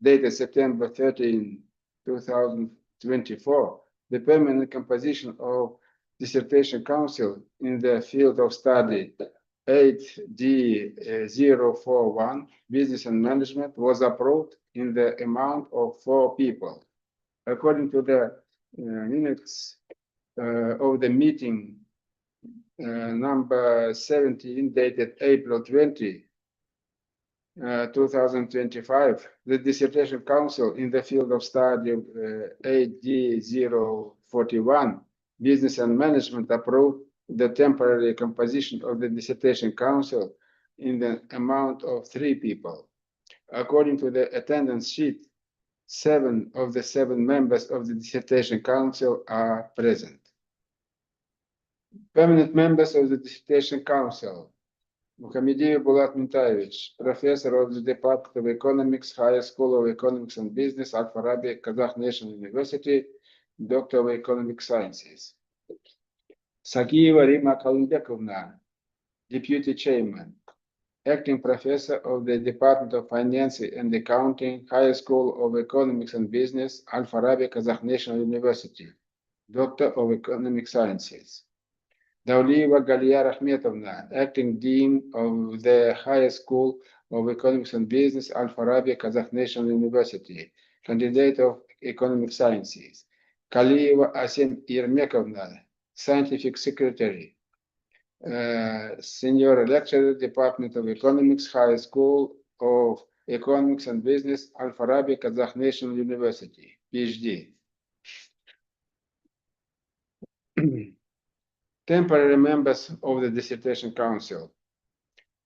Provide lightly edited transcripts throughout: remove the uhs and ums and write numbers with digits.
dated September 13, 2024, the permanent composition of dissertation council in the field of study 8D041, business and management, was approved in the amount of 4 people. According to the minutes of the meeting number 17, dated April 20, 2025, the dissertation council in the field of study 8D041, business and management, approved the temporary composition of the dissertation council in the amount of 3 people. According to the attendance sheet, 7 of the 7 members of the dissertation council are present. Permanent members of the dissertation council: Muhamediev Bulat Mintayevich, professor of the Department of Economics, Higher School of Economics and Business, Al-Farabi, Kazakh National University, Doctor of Economic Sciences. Sagieva Rima Kalumbekovna, Deputy Chairman, Acting Professor of the Department of Finance and Accounting, Higher School of Economics and Business, Al-Farabi, Kazakh National University, Doctor of Economic Sciences. Daulieva Galia Rahmetovna, Acting Dean of the Higher School of Economics and Business, Al-Farabi, Kazakh National University, Candidate of Economic Sciences. Kalieva Asim Yermekovna, Scientific Secretary, Senior Lecturer, Department of Economics, Higher School of Economics and Business, Al-Farabi, Kazakh National University, PhD. Temporary members of the dissertation council: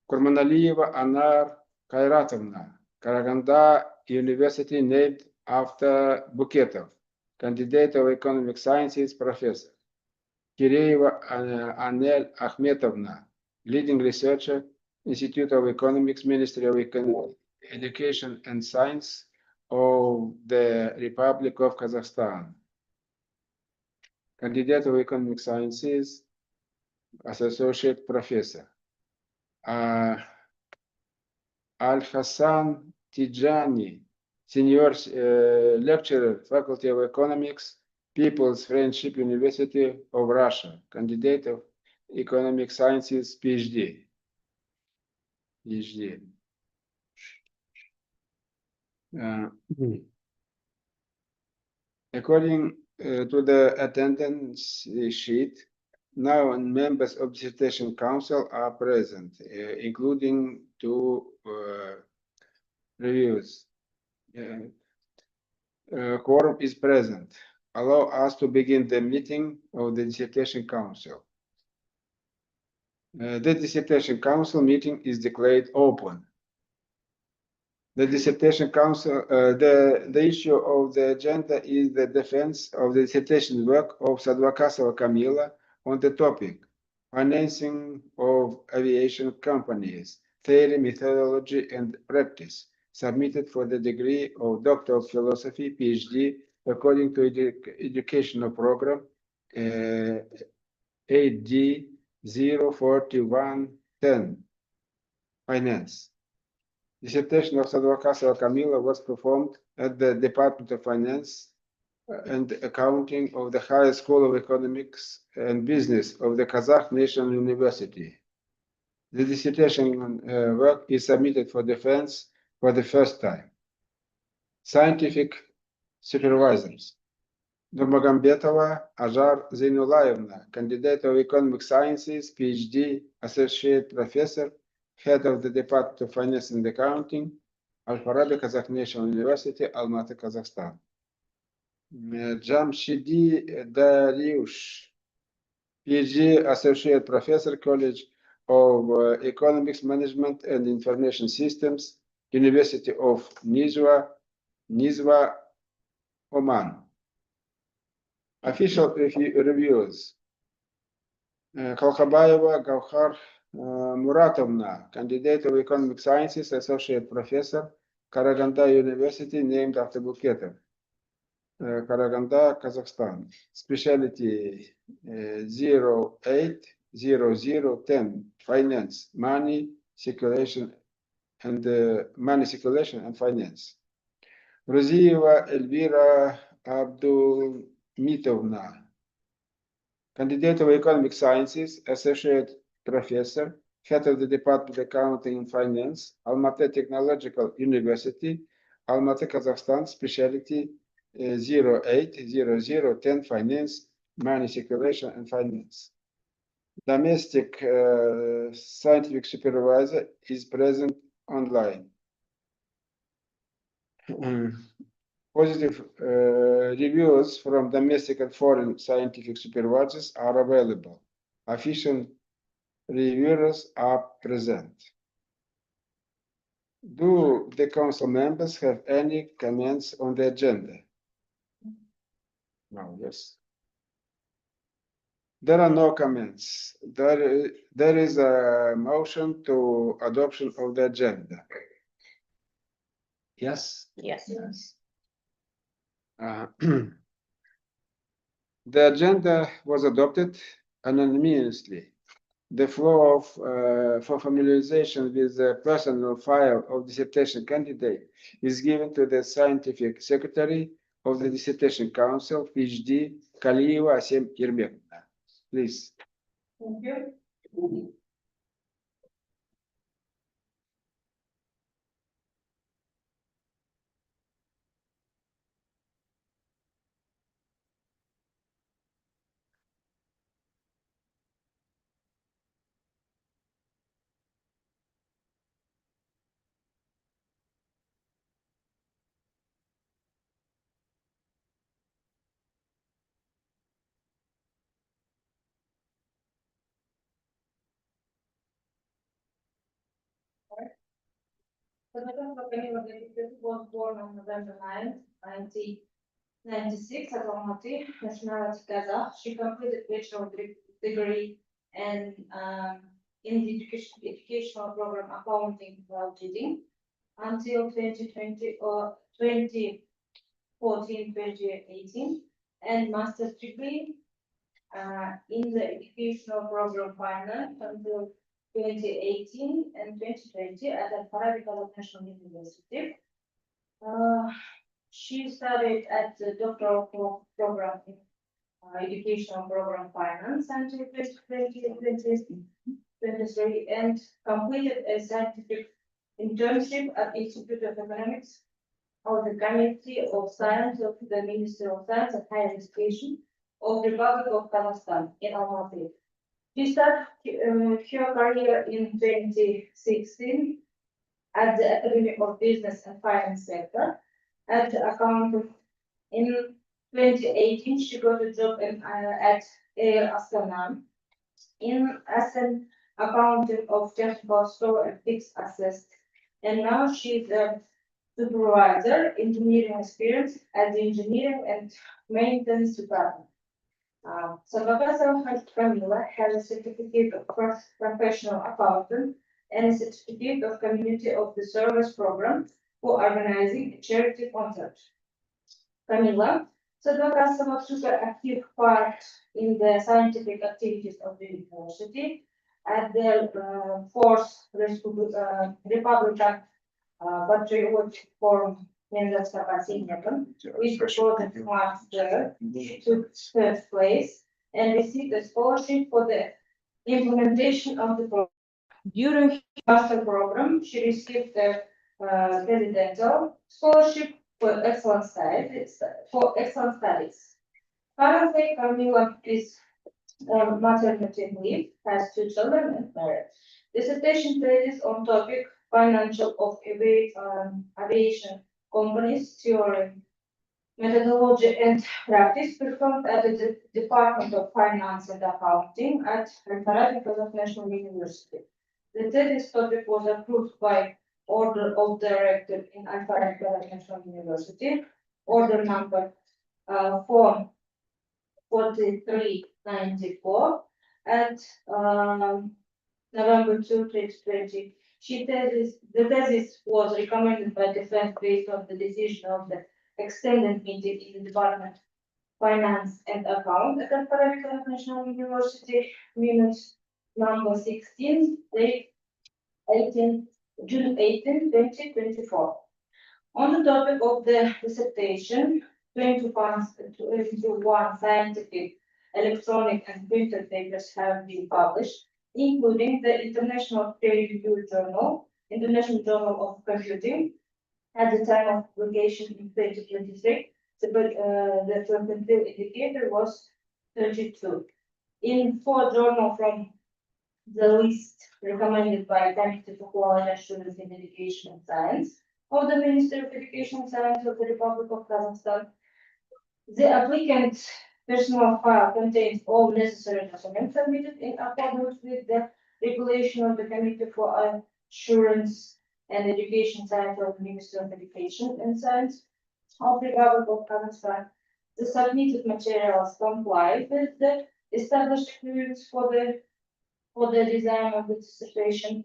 Kurmanalieva Anar Kayratovna, Karaganda University, named after Buketov, Candidate of Economic Sciences, Professor. Kireeva Anel Akhmetovna, Leading Researcher, Institute of Economics, Ministry of Education and Science of the Republic of Kazakhstan. Candidate of Economic Sciences, Associate Professor. Al-Hassan Tijani, Senior Lecturer, Faculty of Economics, People's Friendship University of Russia, Candidate of Economic Sciences, PhD. According to the attendance sheet, now members of dissertation council are present, including 2 reviews. Quorum is present. Allow us to begin the meeting of the dissertation council. The dissertation council meeting is declared open. The dissertation council, the issue of the agenda is the defense of the dissertation work of Sадвакасова Kamila on the topic financing of aviation companies, theory, methodology, and practice, submitted for the degree of Doctor of Philosophy, PhD, according to educational program 8D04110, Finance. Dissertation of Sадвакасова Kamila was performed at the Department of Finance and Accounting of the Higher School of Economics and Business of the Kazakh National University. The dissertation work is submitted for defense for the first time. Scientific supervisors: Nurmagambetova Ajar Zainulayevna, Candidate of Economic Sciences, PhD, Associate Professor, Head of the Department of Finance and Accounting, Al-Farabi, Kazakh National University, Almaty, Kazakhstan. Jamshidi Dariush, PhD, Associate Professor, College of Economics, Management and Information Systems, University of Nizwa, Oman. Official reviews: Kalkhabayeva Gauhar Muratovna, Candidate of Economic Sciences, Associate Professor, Karaganda University, named after Buketov, Karaganda, Kazakhstan. Specialty 080010, Finance, Money Circulation and Finance. Розиева Эльвира Абдулмитовна, candidate of Economic Sciences, Associate Professor, Head of the Department of Accounting and Finance, Almaty Technological University, Almaty, Kazakhstan, Specialty 080010 Finance, Money Circulation and Finance. Domestic Scientific Supervisor is present online. Positive reviews from domestic and foreign scientific supervisors are available. Official reviewers are present. Do the council members have any comments on the agenda? No, yes. There are no comments. There is a motion to adoption of the agenda. Yes? Yes. The agenda was adopted unanimously. The floor for familiarization with the personal file of dissertation candidate is given to the scientific secretary of the dissertation council, PhD Kaliyeva Asem Yermekovna. Please. Thank you. Sadvakasova was born on November 9, 1996 at Almaty, nationality Kazakh. She completed bachelor degree in the educational program accounting while teaching until 2020 or 2014-2018, and master's degree in the educational program finance until 2018 and 2020 at the Al National University. She studied at the doctoral program in educational program finance until 2023 and completed a scientific internship at Institute of Economics of the Committee of Science of the Ministry of Science and Higher Education of the Republic of Kazakhstan in Almaty. She started her career in 2016 at the Academy of Business and Finance sector at the accounting. In 2018, she got a job at Air Astana as an accountant of technical store and fixed assets. And now she's a supervisor, engineering experience at the engineering and maintenance department. Sadvakasova Kamila has a certificate of professional accountant and a certificate of community of the service program for organizing a charity concert. Kamila Sadvakasova took an active part in the scientific activities of the university at the fourth Republican Patriotic Forum in the which recorded March 3rd, took third place and received a scholarship for the implementation of the program. During her master program, she received the presidential scholarship for excellent studies. Currently, Kamila is on maternity leave, has 2 children and married. Dissertation thesis on topic financial of aviation companies, theory, methodology, and practice performed at the Department of Finance and Accounting at Kazakh National University. The thesis topic was approved by Order of Director in Kazakh National University, order number 4394 at November 2, 2020. The thesis was recommended by defense based on the decision of the extended meeting in the Department of Finance and Account at the National University, minutes number 16, date June 18, 2024. On the topic of the dissertation, 21 scientific, electronic, and printed papers have been published, including the International Peer-Reviewed Journal, International Journal of Computing. At the time of publication in 2023, the percentile indicator was 32. In 4 journals from the list recommended by Committee for Quality Assurance in Education and Science of the Ministry of Education and Science of the Republic of Kazakhstan, the applicant's personal file contains all necessary documents submitted in accordance with the regulation of the Committee for Assurance and Education Science of the Ministry of Education and Science of the Republic of Kazakhstan. The submitted materials comply with the established rules for the design of the dissertation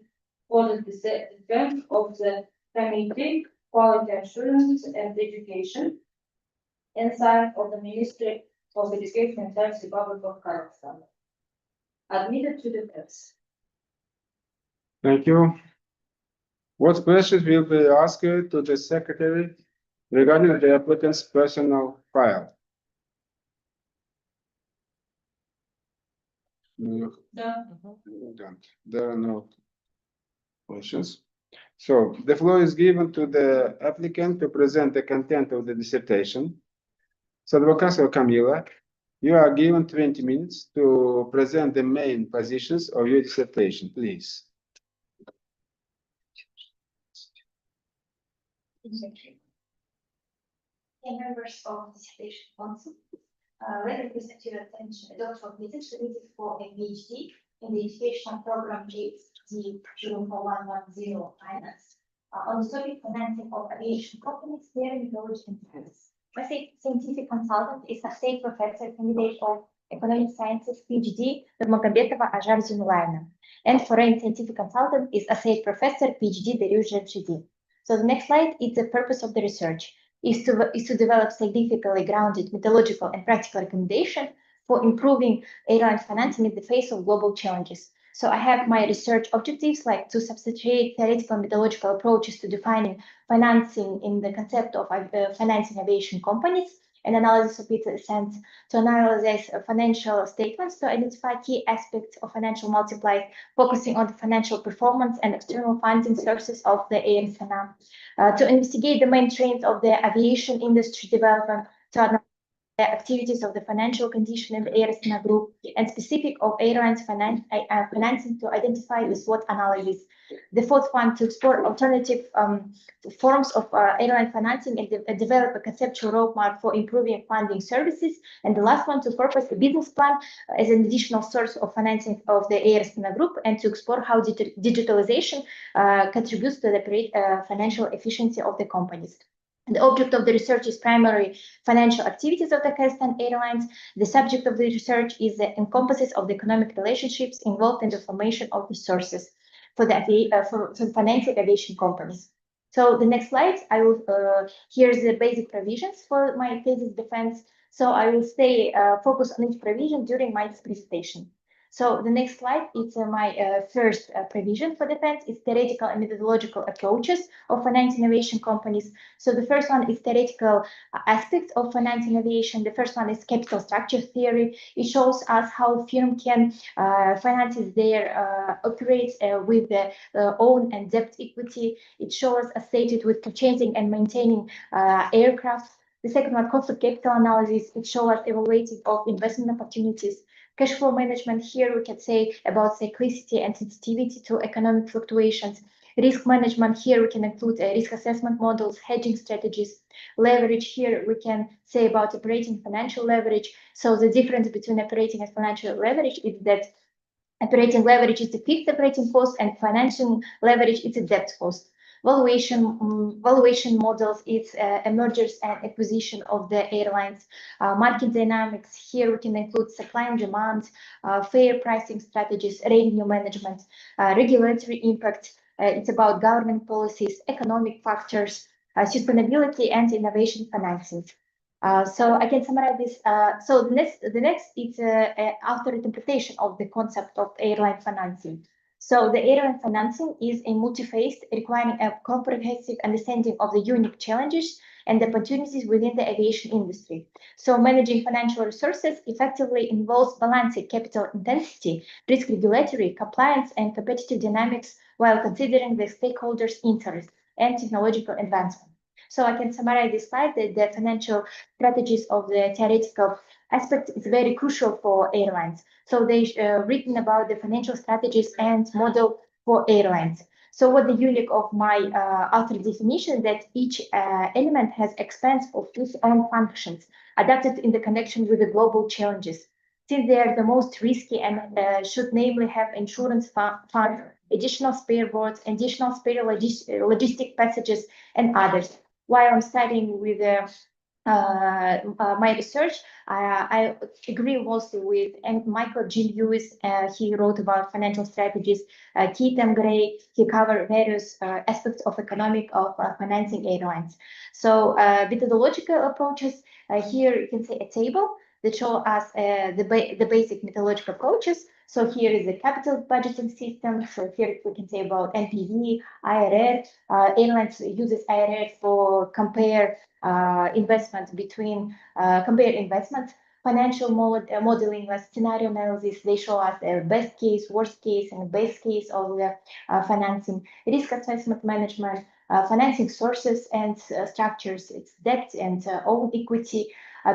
for the defense of the Committee, Quality Assurance and Education and Science of the Ministry of Education and Science, Republic of Kazakhstan. Admitted to the press. Thank you. What questions will be asked to the secretary regarding the applicant's personal file? No, don't. There are no questions. So the floor is given to the applicant to present the content of the dissertation. Sадвакасова Kamila, you are given 20 minutes to present the main positions of your dissertation, please. Members of the Dissertation Council, let me present to your attention a doctoral thesis submitted for a PhD in the educational program GXD 04110 Finance on the topic financing of aviation companies, their methodology and practice. My scientific consultant is associate professor candidate of economic sciences PhD Nurmagomedova Ajar Zunulaina, and foreign scientific consultant is associate professor PhD Dariush Jamshidi. So the next slide is the purpose of the research. Is to develop scientifically grounded methodological and practical recommendations for improving airline financing in the face of global challenges. So I have my research objectives like to substantiate theoretical methodological approaches to defining financing in the concept of financing aviation companies, and analysis of its sense to analyze financial statements to identify key aspects of financial multipliers, focusing on the financial performance and external funding sources of the AMSNA, to investigate the main trends of the aviation industry development, to analyze the activities of the financial condition in the AMSNA group, and specific of airlines financing to identify the SWOT analysis. The fourth one, to explore alternative forms of airline financing and develop a conceptual roadmap for improving funding services. And the last one, to purpose a business plan as an additional source of financing of the AirSNA group, and to explore how digitalization contributes to the financial efficiency of the companies. The object of the research is primarily financial activities of the Kazakhstan Airlines. The subject of the research is the encompasses of the economic relationships involved in the formation of the sources for the financing aviation companies. So the next slide, I will here's the basic provisions for my thesis defense. So I will stay focused on each provision during my presentation. So the next slide is my first provision for defense. It's theoretical and methodological approaches of financing aviation companies. So the first one is theoretical aspects of financing aviation. The first one is capital structure theory. It shows us how firm can finance their operates with the own and debt equity. It shows associated with purchasing and maintaining aircraft. The second one, cost of capital analysis. It shows us evaluating of investment opportunities. Cash flow management, here we can say about cyclicity and sensitivity to economic fluctuations. Risk management, here we can include risk assessment models, hedging strategies. Leverage, here we can say about operating financial leverage. So the difference between operating and financial leverage is that operating leverage is the fixed operating cost and financial leverage is a debt cost. Valuation models is mergers and acquisition of the airlines. Market dynamics, here we can include supply and demand, fair pricing strategies, revenue management, regulatory impact. It's about government policies, economic factors, sustainability and innovation financing. So I can summarize this. So the next is after interpretation of the concept of airline financing. So the airline financing is a multi-phased, requiring a comprehensive understanding of the unique challenges and opportunities within the aviation industry. So managing financial resources effectively involves balancing capital intensity, risk regulatory, compliance, and competitive dynamics while considering the stakeholders' interests and technological advancement. So I can summarize this slide that the financial strategies of the theoretical aspect is very crucial for airlines. So they written about the financial strategies and model for airlines. So what the unique of my author definition that each element has expense of its own functions adapted in the connection with the global challenges. Since they are the most risky and should namely have insurance fund, additional spare boards, additional spare logistic passages, and others. While I'm studying with my research, I agree mostly with Michael G. Lewis. He wrote about financial strategies. Keith M. Gray, he covered various aspects of economic of financing airlines. So methodological approaches, here you can see a table that show us the basic methodological approaches. So here is the capital budgeting system. So here we can say about NPV, IRR. Airlines uses IRR for compare investment between compare investments, financial modeling, scenario analysis. They show us their best case, worst case, and best case of the financing, risk assessment management, financing sources and structures, its debt and own equity,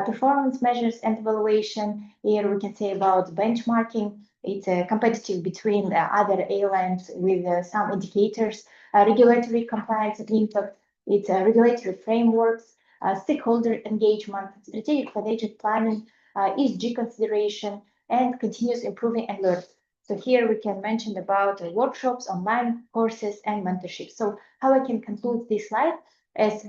performance measures and evaluation. Here we can say about benchmarking. It's competitive between the other airlines with some indicators, regulatory compliance and impact. It's regulatory frameworks, stakeholder engagement, strategic financial planning, ESG consideration, and continuous improving and learning. So here we can mention about workshops, online courses, and mentorship. So how I can conclude this slide as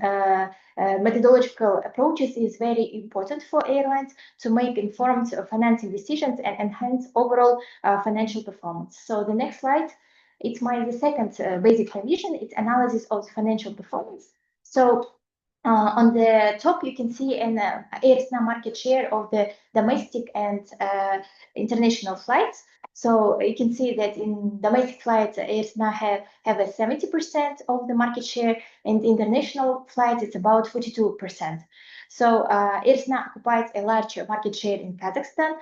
methodological approaches is very important for airlines to make informed financing decisions and enhance overall financial performance. So the next slide, it's the second basic revision. It's analysis of financial performance. So on the top, you can see an Air market share of the domestic and international flights. So you can see that in domestic flights, Air have a 70% of the market share, and international flights, it's about 42%. So Air occupies a large market share in Kazakhstan.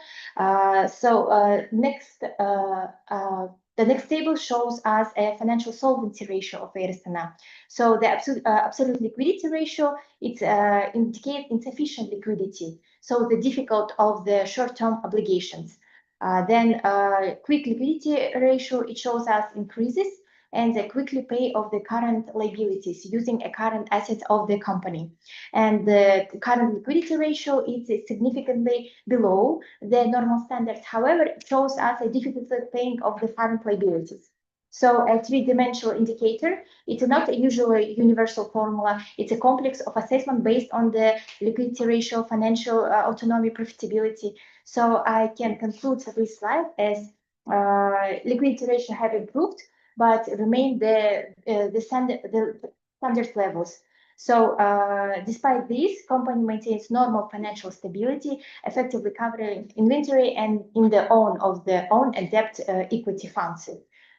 The next table shows us a financial solvency ratio of Air Astana. So the absolute liquidity ratio, it indicates insufficient liquidity. So the difficult of the short-term obligations. Then quick liquidity ratio, it shows us increases and the quickly pay of the current liabilities using a current asset of the company. And the current liquidity ratio is significantly below the normal standards. However, it shows us a difficulty paying of the current liabilities. So a three-dimensional indicator, it's not a usually universal formula. It's a complex of assessment based on the liquidity ratio, financial autonomy, profitability. So I can conclude this slide as liquidity ratio have improved, but remain the standard levels. So despite this, company maintains normal financial stability, effectively covering inventory and in the own and debt equity funds.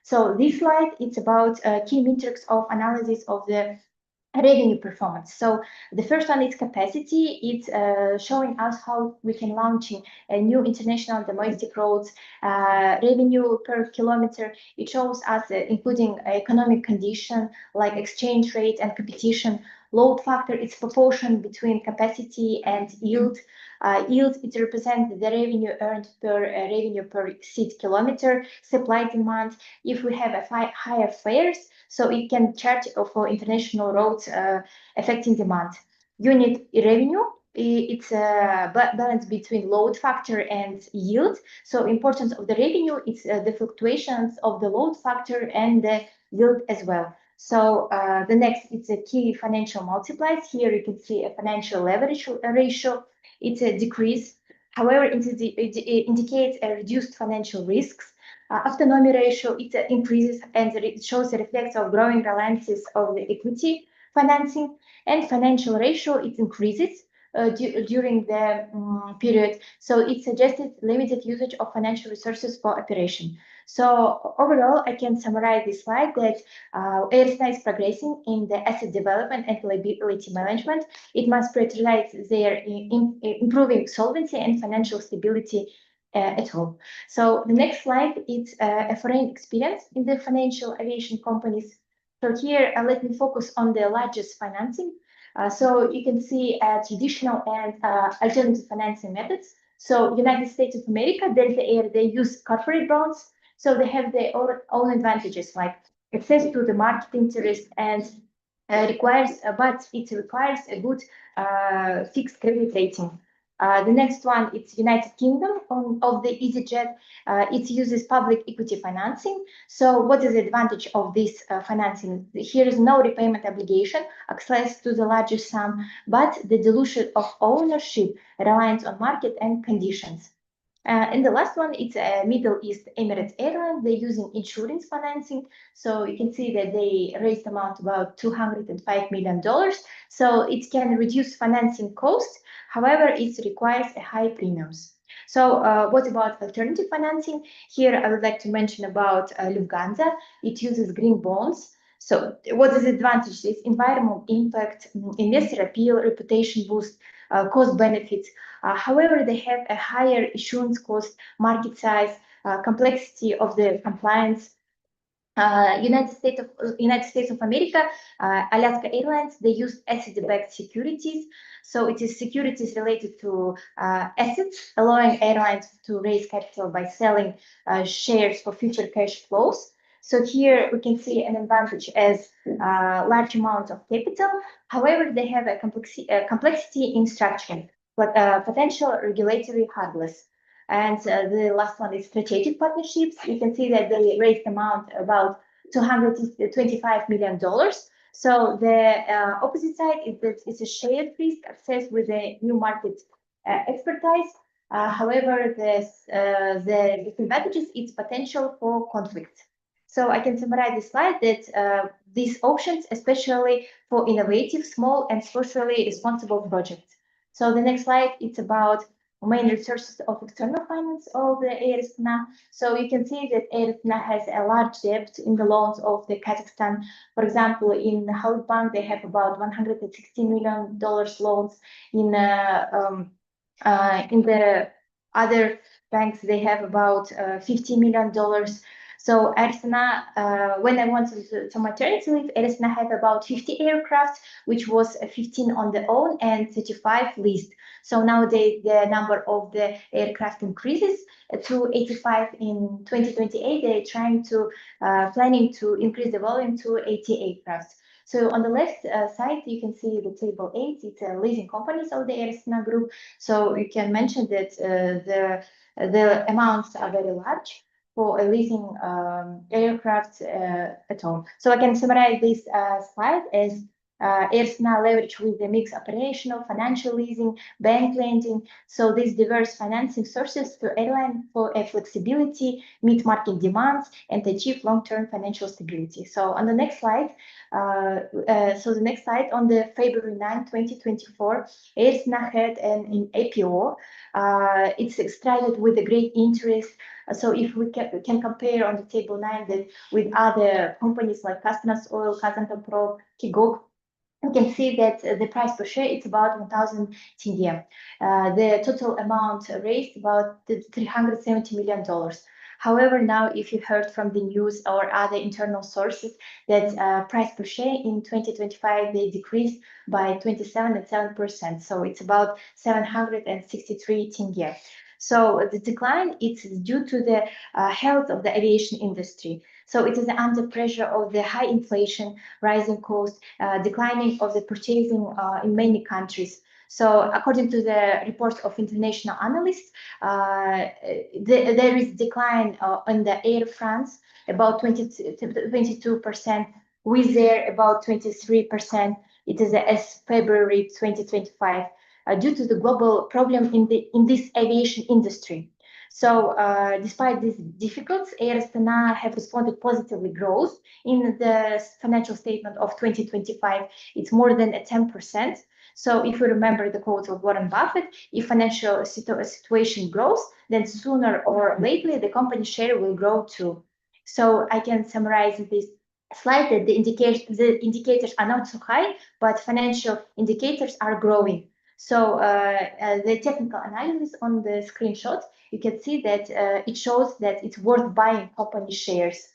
So this slide, it's about key metrics of analysis of the revenue performance. So the first one is capacity. It's showing us how we can launch a new international domestic routes, revenue per kilometer. It shows us including economic condition like exchange rate and competition, load factor, its proportion between capacity and yield. Yield, it represents the revenue earned per seat kilometer, supply demand. If we have a higher fares, so it can charge for international routes affecting demand. Unit revenue, it's a balance between load factor and yield. So importance of the revenue, it's the fluctuations of the load factor and the yield as well. So the next, it's a key financial multipliers. Here you can see a financial leverage ratio. It's a decrease. However, it indicates a reduced financial risks. Autonomy ratio, it increases and it shows the reflex of growing reliances of the equity financing. And financial ratio, it increases, during the period. So it suggested limited usage of financial resources for operation. So overall, I can summarize this slide that Erisna is progressing in the asset development and liability management. It must prioritize their improving solvency and financial stability at home. So the next slide is a foreign experience in the financial aviation companies. So here, let me focus on the largest financing. So you can see traditional and alternative financing methods. So United States of America, Delta Air, they use corporate bonds. So they have their own advantages like access to the market interest and but it requires a good fixed credit rating. The next one, it's United Kingdom of the EasyJet. It uses public equity financing. So what is the advantage of this financing? Here is no repayment obligation, access to the larger sum, but the dilution of ownership relies on market and conditions. And the last one, it's Middle East Emirates Airlines. They're using insurance financing. So you can see that they raised amount about $205 million. So it can reduce financing costs. However, it requires a high premiums. So what about alternative financing? Here, I would like to mention about Lufthansa. It uses green bonds. So what is the advantage? This environmental impact, investor appeal, reputation boost, cost benefits. However, they have a higher issuance cost, market size, complexity of the compliance. United States of America, Alaska Airlines, they use asset-backed securities. So it is securities related to assets, allowing airlines to raise capital by selling shares for future cash flows. So here we can see an advantage as large amounts of capital. However, they have a complexity in structure, but potential regulatory hurdles. And the last one is strategic partnerships. You can see that they raised amount about $225 million. So the opposite side is that it's a shared risk access with a new market expertise. However, the disadvantages its potential for conflict. So I can summarize this slide that these options, especially for innovative, small, and socially responsible projects. So the next slide, it's about main resources of external finance of the Erisna. So you can see that Erisna has a large debt in the loans of the Kazakhstan. For example, in Halyk Bank, they have about $160 million loans. In the other banks, they have about $50 million. So Erisna, when I wanted to maternity leave, Erisna had about 50 aircraft, which was 15 on their own and 35 leased. So nowadays the number of the aircraft increases to 85 in 2028. They're planning to increase the volume to 80 aircraft. So on the left side, you can see the table 8. It's a leasing companies of the Erisna group. So you can mention that the amounts are very large for a leasing aircraft at home. So I can summarize this slide as Erisna leverage with the mixed operational, financial leasing, bank lending. So these diverse financing sources to airline for a flexibility, meet market demands, and achieve long-term financial stability. So on the next slide, on the February 9, 2024, Erisna had an IPO. It's started with a great interest. So if we can compare on the table 9 that with other companies like Kaznas Oil, Kazantopro, K.G, you can see that the price per share is about 1,000 tenge. The total amount raised about $370 million. However, now if you heard from the news or other internal sources that price per share in 2025, they decreased by 27.7%. So it's about 763 tenge. So the decline is due to the health of the aviation industry. So it is under pressure of the high inflation, rising costs, declining of the purchasing in many countries. So according to the reports of international analysts, there is decline in the Air France, about 22%, Wizz Air about 23%. It is as February 2025. Due to the global problem in this aviation industry. So despite these difficulties, Air Astana have responded positively growth in the financial statement of 2025. It's more than 10%. So if you remember the quote of Warren Buffett, if financial situation grows, then sooner or later the company share will grow too. So I can summarize this slide that the indicators are not so high, but financial indicators are growing. So the technical analysis on the screenshot, you can see that it shows that it's worth buying company shares.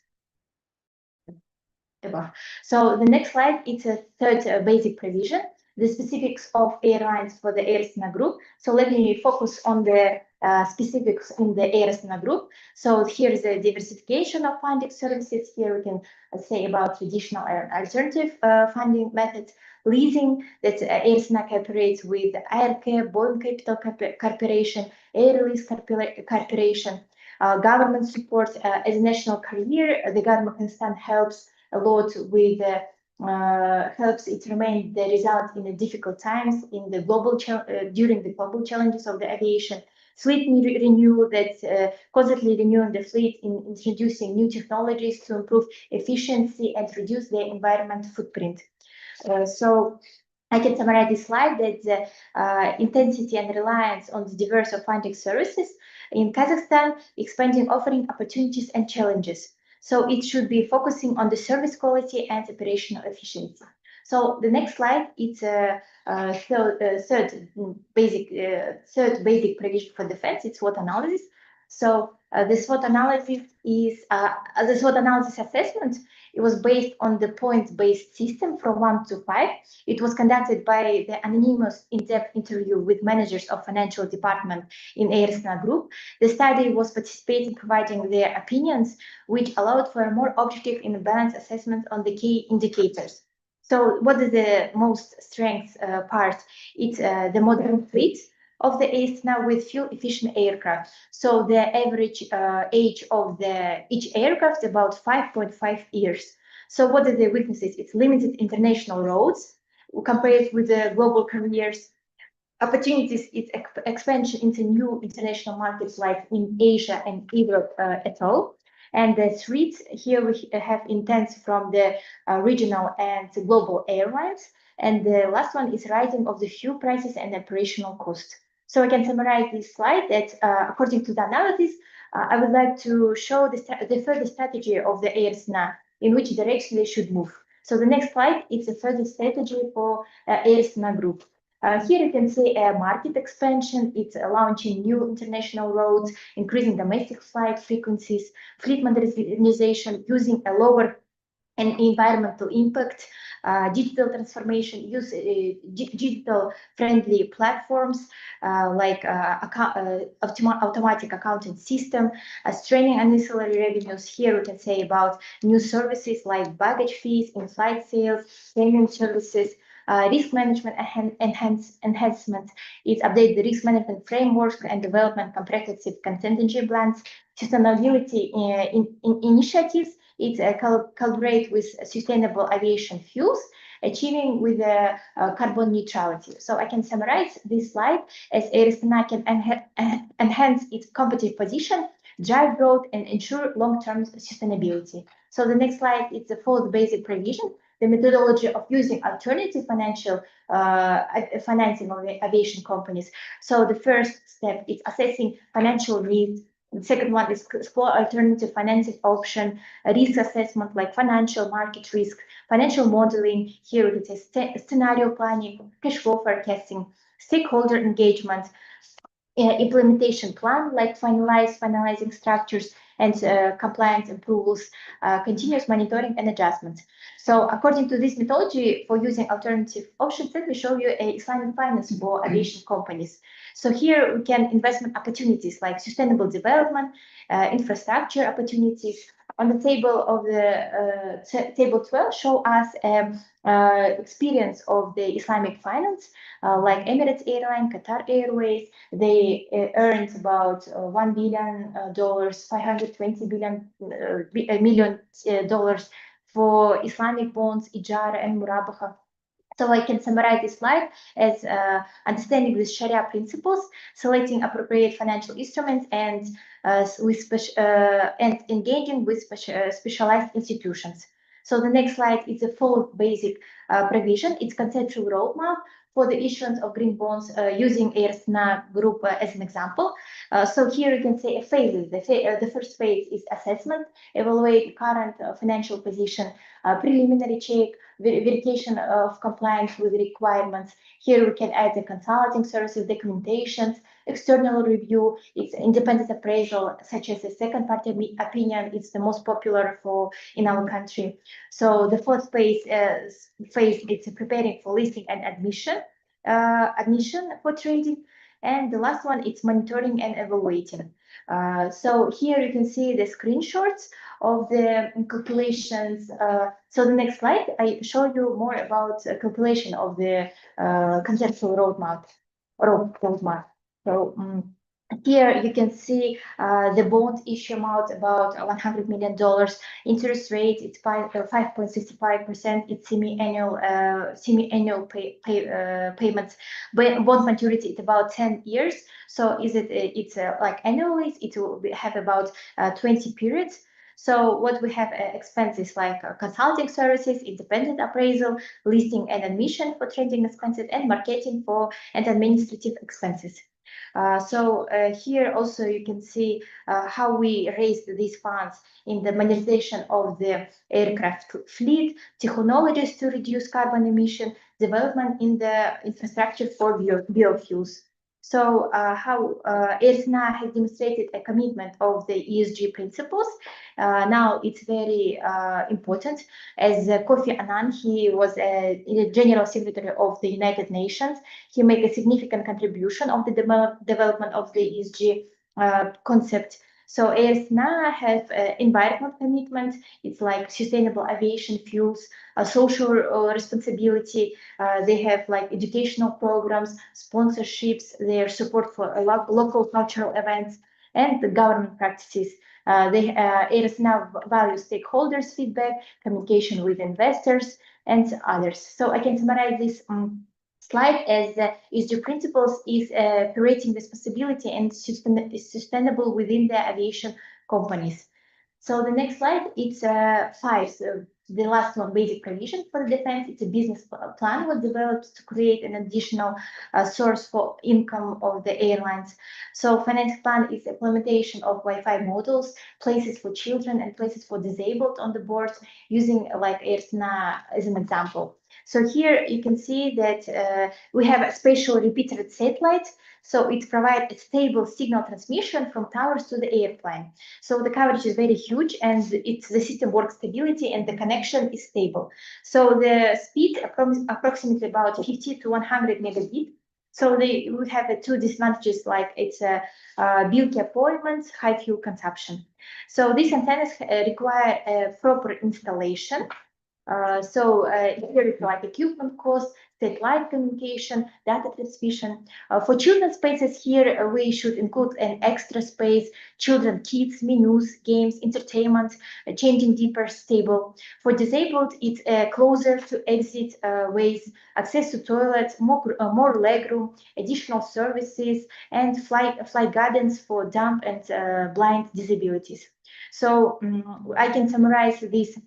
So the next slide, it's a third basic provision, the specifics of airlines for the Air Astana Group. So let me focus on the specifics in the Air Astana Group. So here's the diversification of funding services. Here we can say about traditional and alternative funding methods, leasing that Air Astana cooperates with ARC, Boeing Capital Corporation, Air Lease Corporation, government support as a national carrier. The government of Kazakhstan helps a lot with helps it remain the result in the difficult times in the global during the global challenges of the aviation. Fleet renewal, that constantly renewing the fleet in introducing new technologies to improve efficiency and reduce the environmental footprint. So I can summarize this slide that the intensity and reliance on the diverse of funding services in Kazakhstan, expanding offering opportunities and challenges. So it should be focusing on the service quality and operational efficiency. So the next slide, it's a third basic provision for defense. It's SWOT analysis. So the SWOT analysis is the SWOT analysis assessment. It was based on the points-based system from 1 to 5. It was conducted by the anonymous in-depth interview with managers of financial department in Air Astana Group. The study was participating, providing their opinions, which allowed for a more objective and balanced assessment on the key indicators. So what is the most strength part? It's the modern fleet of the Air Astana with fuel-efficient aircraft. So the average age of each aircraft is about 5.5 years. So what are the weaknesses? It's limited international roads compared with the global carriers. Opportunities, it's expansion into new international markets like in Asia and Europe at all. And the threats, here we have intents from the regional and global airlines. And the last one is rising of the fuel prices and operational costs. So I can summarize this slide that according to the analysis, I would like to show the further strategy of the Air Astana, in which direction they should move. So the next slide, it's a further strategy for Air Astana Group. Here you can see a market expansion. It's launching new international routes, increasing domestic flight frequencies, fleet modernization, using a lower and environmental impact, digital transformation, use digital friendly platforms like automatic accounting system, straining ancillary revenues. Here we can say about new services like baggage fees, in-flight sales, payment services, risk management enhancement. It updates the risk management framework and development comprehensive contingency plans, sustainability initiatives. It collaborate with sustainable aviation fuels, achieving with carbon neutrality. So I can summarize this slide as Air Astana can enhance its competitive position, drive growth, and ensure long-term sustainability. So the next slide is the fourth basic provision, the methodology of using alternative financial financing of aviation companies. So the first step is assessing financial risk. The second one is explore alternative financing option, risk assessment like financial market risk, financial modeling. Here it is scenario planning, cash flow forecasting, stakeholder engagement, implementation plan like finalizing structures and compliance approvals, continuous monitoring and adjustments. So according to this methodology for using alternative options, let me show you a Islamic finance for aviation companies. So here we can investment opportunities like sustainable development, infrastructure opportunities. On the table of the table 12 show us experience of the Islamic finance like Emirates Airline, Qatar Airways. They earned about $1 billion, $520 million for Islamic bonds, Ijara and Murabaha. So I can summarize this slide as understanding the Sharia principles, selecting appropriate financial instruments, and engaging with specialized institutions. So the next slide is the fourth basic provision. It's conceptual roadmap for the issuance of green bonds using ERSNA group as an example. So here you can say phases. The first phase is assessment, evaluate current financial position, preliminary check, verification of compliance with requirements. Here we can add the consulting services, documentations, external review. It's independent appraisal, such as a second party opinion. It's the most popular in our country. So the fourth phase it's preparing for listing and admission for trading. And the last one, it's monitoring and evaluating. So here you can see the screenshots of the calculations. So the next slide, I show you more about calculation of the conceptual roadmap. So here you can see the bond issue amount about $100 million. Interest rate it's 5.65%. It's semi-annual payments. But bond maturity it's about 10 years. So it's like annually it will have about 20 periods. So what we have expenses like consulting services, independent appraisal, listing and admission for trading expenses, and marketing and administrative expenses. Here also you can see how we raised these funds in the modernization of the aircraft fleet, technologies to reduce carbon emission, development in the infrastructure for biofuels. So how ERSNA has demonstrated a commitment of the ESG principles. Now it's very important. As Kofi Annan, he was a General Secretary of the United Nations. He made a significant contribution of the development of the ESG concept. So ERSNA have environment commitment. It's like sustainable aviation fuels, social responsibility. They have like educational programs, sponsorships, their support for local cultural events, and the government practices. ERSNA values stakeholders' feedback, communication with investors, and others. So I can summarize this slide as ESG principles is creating responsibility and sustainable within the aviation companies. So the next slide, it's 5. So the last one, basic provision for the defense. It's a business plan was developed to create an additional source for income of the airlines. So finance plan is implementation of Wi-Fi modules, places for children and places for disabled on the board, using like ERSNA as an example. So here you can see that we have a spatial repeated satellite. So it provides a stable signal transmission from towers to the airplane. So the coverage is very huge, and the system works stability, and the connection is stable. So the speed approximately about 50 to 100 megabit. So they would have two disadvantages, like it's a bulky appointments, high fuel consumption. So these antennas require a proper installation. Here is like equipment cost, satellite communication, data transmission. For children's spaces here, we should include an extra space, children, kids, menus, games, entertainment, changing deeper, stable. For disabled, it's closer to exit ways, access to toilets, more legroom, additional services, and flight guidance for dumb and blind disabilities. So I can summarize this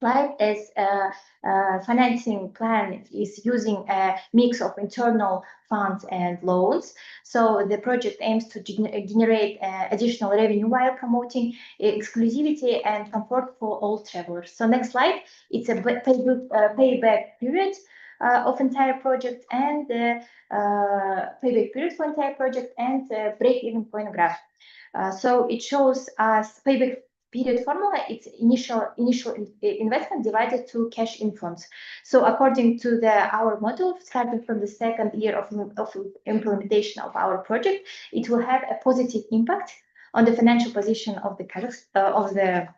slide as financing plan is using a mix of internal funds and loans. So the project aims to generate additional revenue while promoting exclusivity and comfort for all travelers. So next slide, it's a payback period of entire project, and payback period for entire project, and break-even point graph. So it shows us payback period formula. It's initial investment divided to cash inflows. So according to our model, starting from the second year of implementation of our project, it will have a positive impact on the financial position of the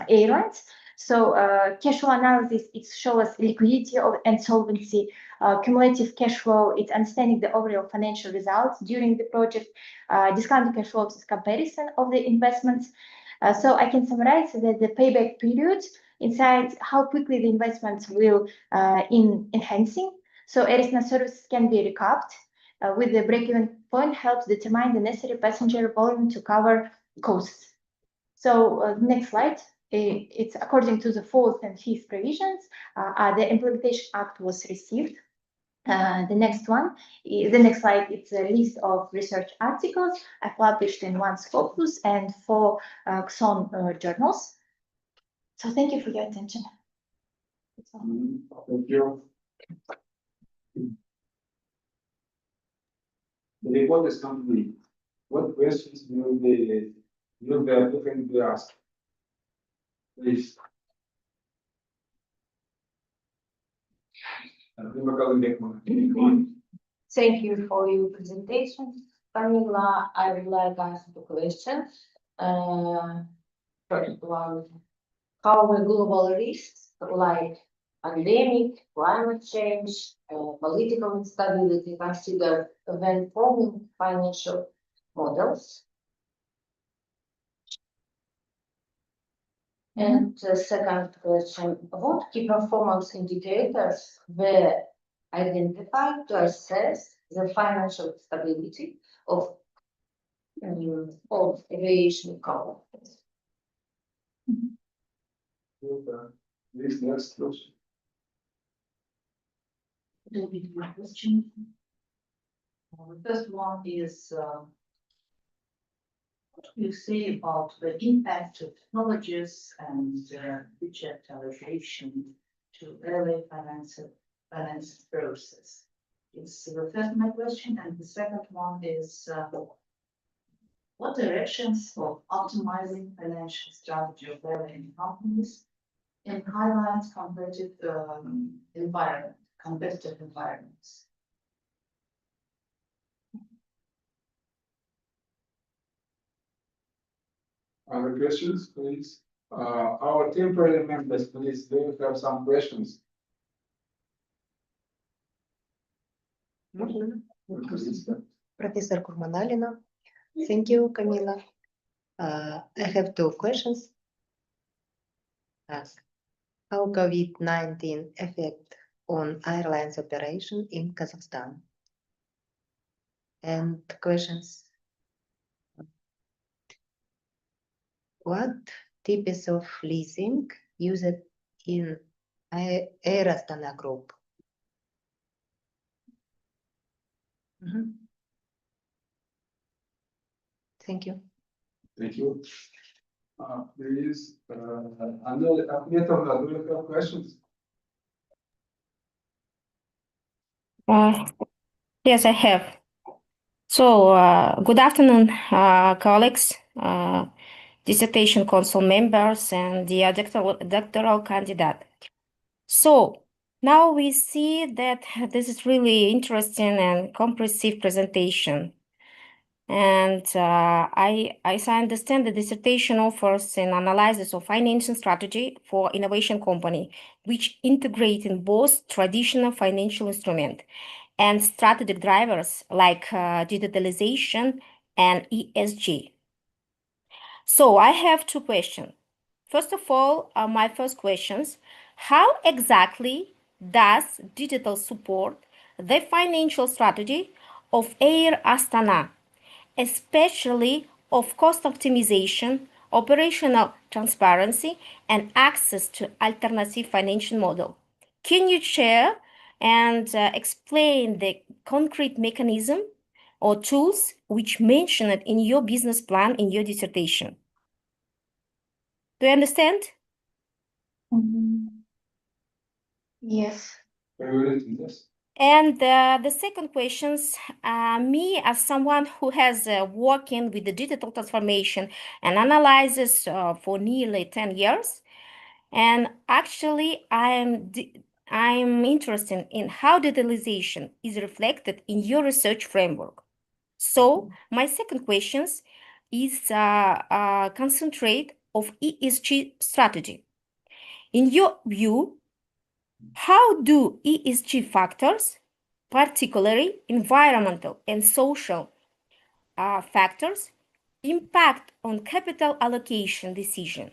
airlines. So cash flow analysis, it shows us liquidity and solvency. Cumulative cash flow, it's understanding the overall financial results during the project. Discounted cash flows is comparison of the investments. So I can summarize that the payback period inside how quickly the investments will in enhancing. So ERSNA services can be recapped with the break-even point helps determine the necessary passenger volume to cover costs. So next slide. It's according to the 4th and 5th provisions, the Implementation Act was received. The next one, the next slide, it's a list of research articles I published in one Scopus and 4 XON journals. So thank you for your attention. That's all. Thank you. The report is complete. What questions will the applicant be asked? Please. Thank you for your presentation, Camila. I would like to ask two questions. First one, how the global risks like pandemic, climate change, political instability considered when forming financial models? And the second question, what key performance indicators were identified to assess the financial stability of aviation companies? This next question. Will be my question. The first one is, what do you say about the impact of technologies and digitalization to early finance process? It's the first my question, and the second one is, what directions of optimizing financial strategy of early companies in highlight competitive environments? Other questions, please? Our temporary members, please, do you have some questions? Professor Kurmanalina. Thank you, Camila. I have two questions. How COVID-19 affect on airlines operation in Kazakhstan? And questions. What types of leasing used in Air Astana Group? Thank you. Thank you. Please, Ahmetovna, do you have questions? Yes, I have. So, good afternoon, colleagues, dissertation council members, and the doctoral candidate. So, now we see that this is really interesting and comprehensive presentation. And as I understand, the dissertation offers an analysis of financing strategy for innovation company, which integrate in both traditional financial instrument and strategic drivers like digitalization and ESG. So I have two questions. First of all, my first questions, how exactly does digital support the financial strategy of Air Astana, especially of cost optimization, operational transparency, and access to alternative financial model? Can you share and explain the concrete mechanism or tools which mentioned in your business plan in your dissertation? Do you understand? Yes. Yes. And the second questions, me as someone who has working with the digital transformation and analysis for nearly 10 years, and actually I'm interested in how digitalization is reflected in your research framework. So my second questions is concentrate of ESG strategy. In your view, how do ESG factors, particularly environmental and social factors, impact on capital allocation decision,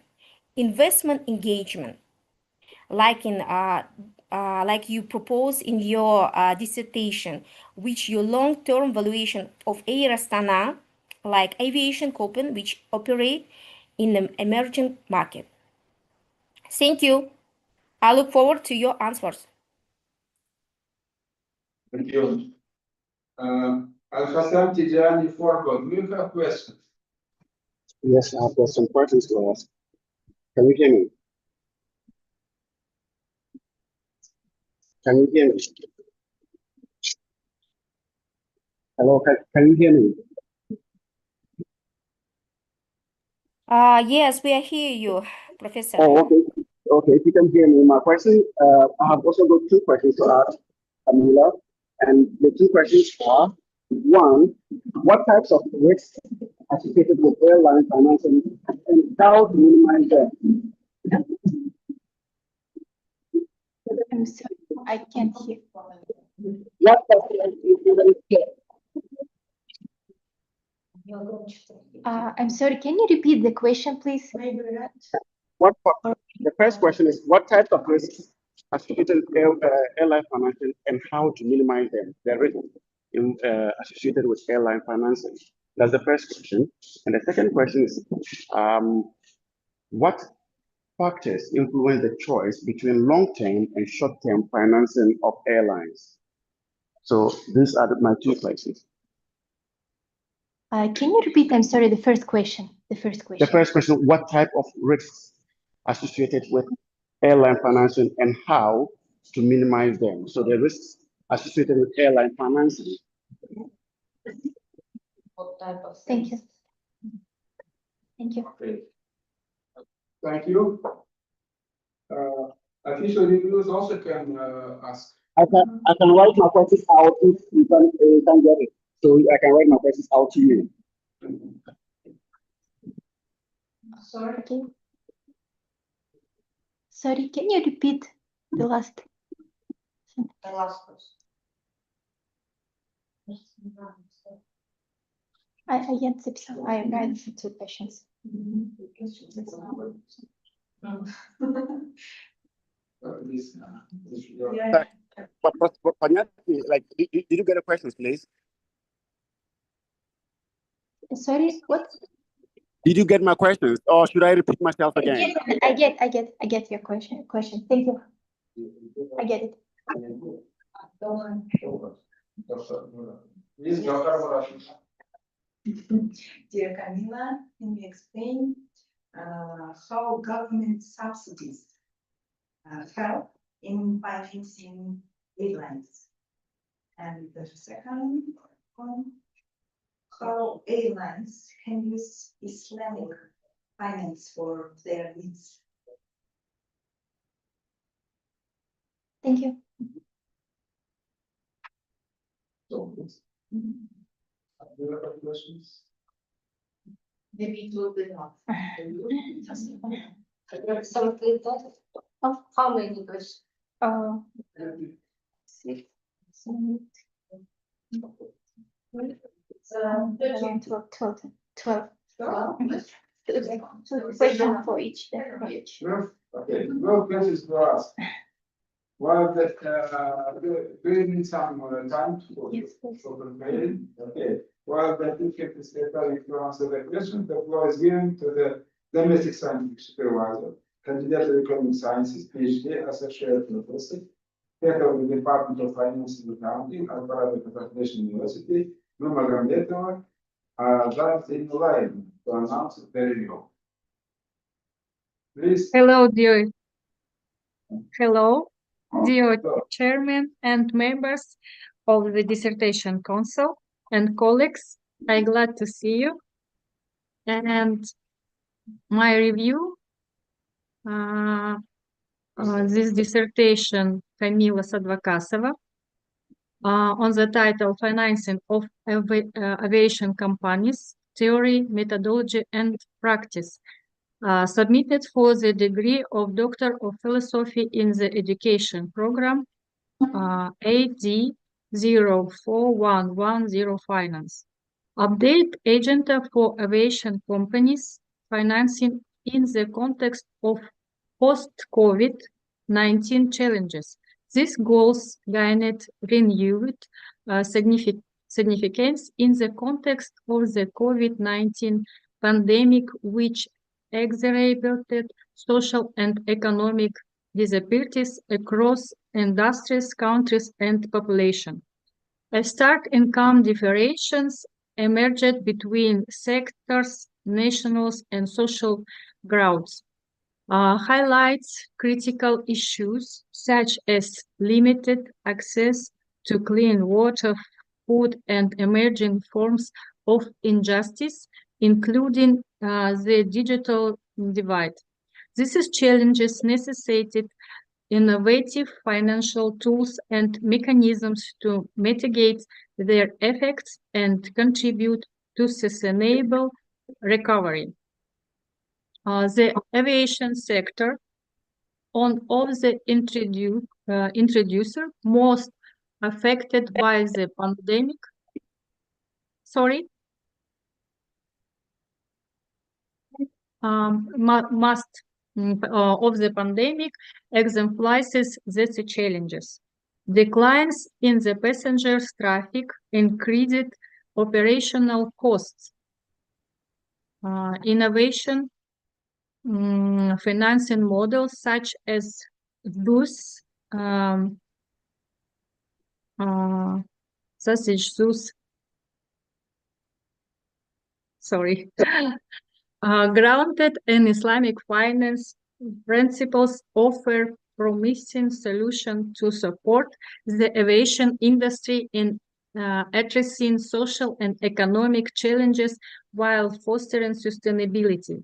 investment engagement, like you propose in your dissertation, which your long-term valuation of Air Astana, like aviation company which operate in the emerging market? Thank you. I look forward to your answers. Thank you. Al-Hassam Tijani Forgo, do you have questions? Yes, I've got some questions to ask. Can you hear me? Can you hear me? Hello, can you hear me? Yes, we hear you, Professor. Oh, okay. Okay, if you can hear me, my question, I have also got two questions to ask, Amila. And the two questions are, one, what types of risks associated with airline financing and how to minimize them? I'm sorry, I can't hear. What types of risks I'm sorry, can you repeat the question, please? The first question is, what types of risks associated with airline financing and how to minimize them? The risks associated with airline financing. That's the first question. And the second question is, what factors influence the choice between long-term and short-term financing of airlines? So these are my two questions. Can you repeat? I'm sorry, the first question. The first question, what type of risks associated with airline financing and how to minimize them? So the risks associated with airline financing. What type of Thank you. Thank you. Okay. Thank you. Official reviews also can ask. I can write my questions out if you can get it. So I can write my questions out to you. Sorry. Okay. Sorry, can you repeat the last? The last question. I write two questions. Yeah. But like, did you get the questions, please? Sorry, what? Did you get my questions, or should I repeat myself again? Yes, I get your question. Thank you. I get it. Please, Dr. Murashid. Dear Camila, can you explain how government subsidies help in financing airlines? And the second one, how airlines can use Islamic finance for their needs? Thank you. Do you have any questions? Maybe it will be enough. How many questions? 6, 7, 8, 12. Two questions for each. Okay, no questions for us. Well, do you need some time for Yes, please. preparing? Okay. Well, that you can if you answer the question, the floor is given to the domestic scientific supervisor, candidate of economic sciences, PhD, associate professor, head of the Department of Finance and Accounting at Private University, Nurmagomedova, that's in line to announce the review. Please. Hello, dear Chairman and members of the Dissertation Council and colleagues. I'm glad to see you. And my review, this dissertation, Camila Sадвакасова, on the title Financing of Aviation Companies, Theory, Methodology and Practice, submitted for the degree of Doctor of Philosophy in the Education Program, AD 04110 Finance. Update Agenda for Aviation Companies Financing in the context of post-COVID-19 challenges. These goals gained renewed significance in the context of the COVID-19 pandemic, which exacerbated social and economic disparities across industries, countries, and population. Stark income differentiations emerged between sectors, nationals, and social groups. Highlights critical issues such as limited access to clean water, food, and emerging forms of injustice, including the digital divide. These challenges necessitated innovative financial tools and mechanisms to mitigate their effects and contribute to sustainable recovery. The aviation sector, one of the introducer most affected by the pandemic. Sorry. Must of the pandemic exemplifies these challenges. Declines in the passengers traffic increased operational costs. Innovation financing models such as those grounded in Islamic finance principles offer promising solution to support the aviation industry in addressing social and economic challenges while fostering sustainability.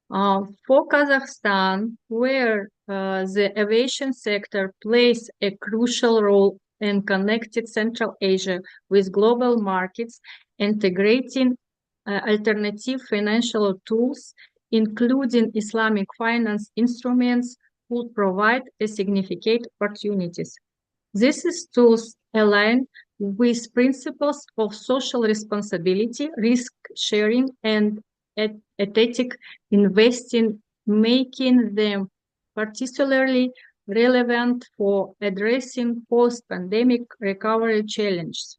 For Kazakhstan, where the aviation sector plays a crucial role in connecting Central Asia with global markets, integrating alternative financial tools, including Islamic finance instruments, would provide a significant opportunities. These tools align with principles of social responsibility, risk sharing, and ethic investing, making them particularly relevant for addressing post-pandemic recovery challenges.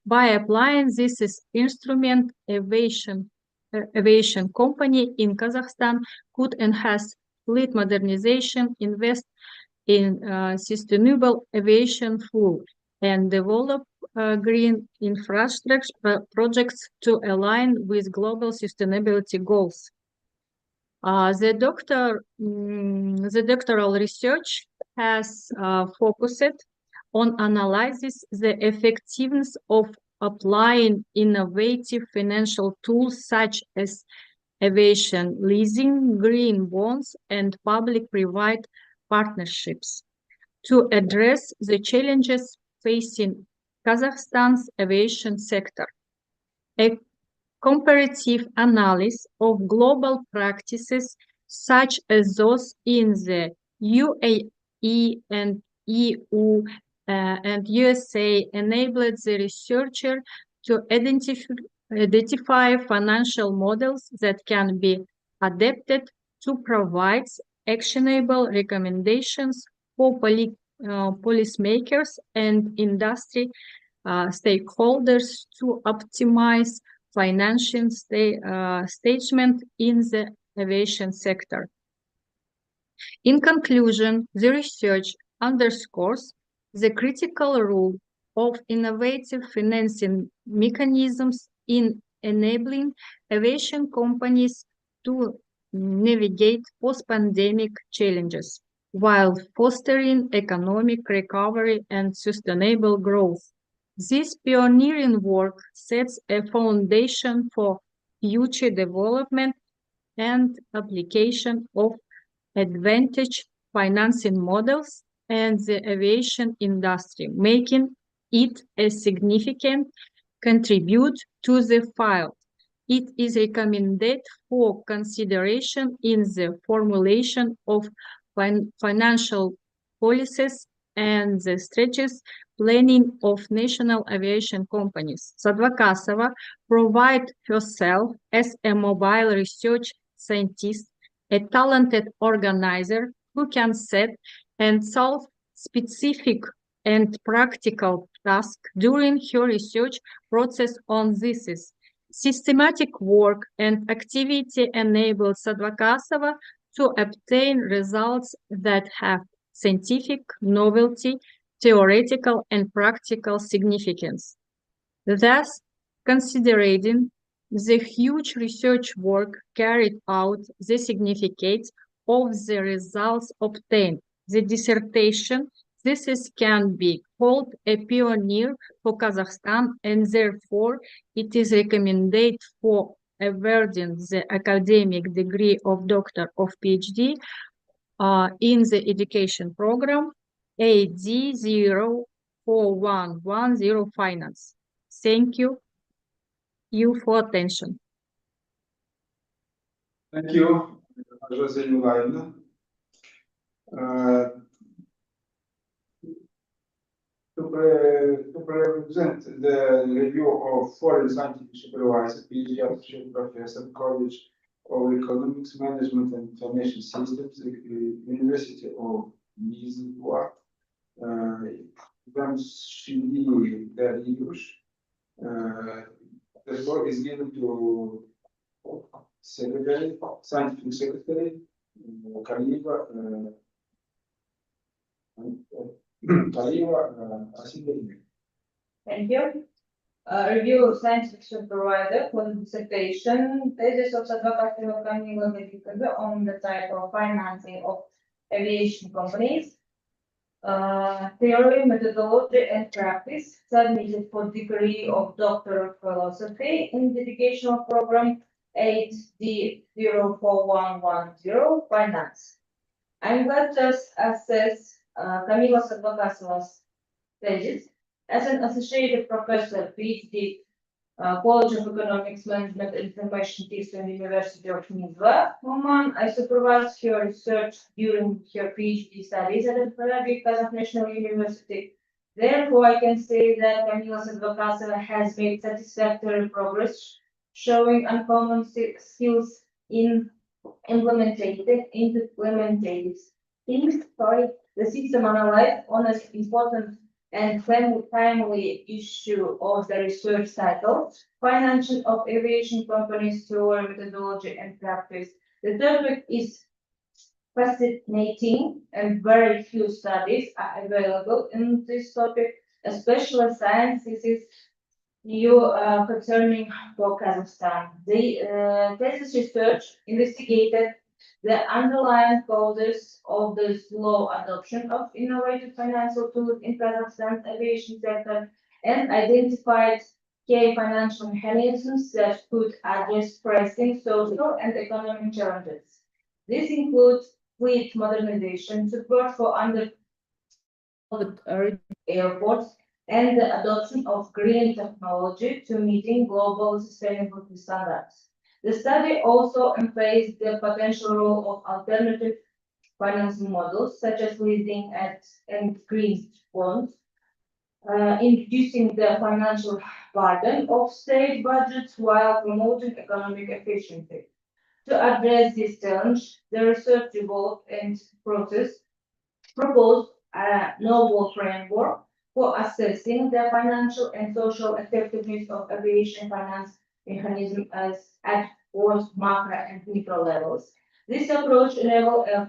By applying this instrument, aviation company in Kazakhstan could enhance fleet modernization, invest in sustainable aviation fuel, and develop green infrastructure projects to align with global sustainability goals. The doctoral research has focused on analyzes the effectiveness of applying innovative financial tools such as aviation leasing, green bonds, and public-private partnerships to address the challenges facing Kazakhstan's aviation sector. A comparative analysis of global practices such as those in the UAE and EU and USA enabled the researcher to identify financial models that can be adapted to provide actionable recommendations for policymakers and industry stakeholders to optimize financial statement in the aviation sector. In conclusion, the research underscores the critical role of innovative financing mechanisms in enabling aviation companies to navigate post-pandemic challenges while fostering economic recovery and sustainable growth. This pioneering work sets a foundation for future development and application of advantage financing models and the aviation industry, making it a significant contribute to the field. It is recommended for consideration in the formulation of financial policies and the strategies planning of national aviation companies. Sadvakasova provides herself as a mobile research scientist, a talented organizer who can set and solve specific and practical tasks during her research process on this. Systematic work and activity enabled Sadvakasova to obtain results that have scientific novelty, theoretical and practical significance. Thus, considering the huge research work carried out, the significance of the results obtained, the dissertation thesis can be called a pioneer for Kazakhstan, and therefore it is recommended for awarding the academic degree of Doctor of PhD in the education program AD 04110 Finance. Thank you for attention. Thank you, Jose Nulaina. To present the review of foreign scientific supervisor, PhD associate professor, College of Economics, Management and Information Systems, University of Lisboa, Vamshili Dariush. The floor is given to Secretary, Scientific Secretary, Kaliva. Thank you. Review of scientific supervisor for the dissertation thesis of Sadvakasovay on the type of financing of aviation companies. Theory, methodology, and practice submitted for degree of Doctor of Philosophy in the educational program 8D04110 Finance. I'm glad to assess Kamila Sадвакасова's thesis as an associate professor, PhD, College of Economics, Management and Information System, University of Lisboa, Oman. I supervised her research during her PhD studies at the Kazakh National University. Therefore, I can say that Kamila Sадвакасова has made satisfactory progress, showing uncommon skills in implementing the system analyzed on an important and timely issue of the research title, Financing of Aviation Companies, Theory, Methodology and Practice. The topic is fascinating and very few studies are available in this topic, especially sciences concerning for Kazakhstan. The thesis research investigated the underlying causes of the slow adoption of innovative financial tools in Kazakhstan's aviation sector and identified key financial mechanisms that could address pressing social and economic challenges. This includes fleet modernization, support for underdeveloped airports, and the adoption of green technology to meeting global sustainability standards. The study also emphasized the potential role of alternative financing models, such as leasing and green bonds, in reducing the financial burden of state budgets while promoting economic efficiency. To address this challenge, the research developed and proposed a novel framework for assessing the financial and social effectiveness of aviation finance mechanism at both macro and micro levels. This approach enables a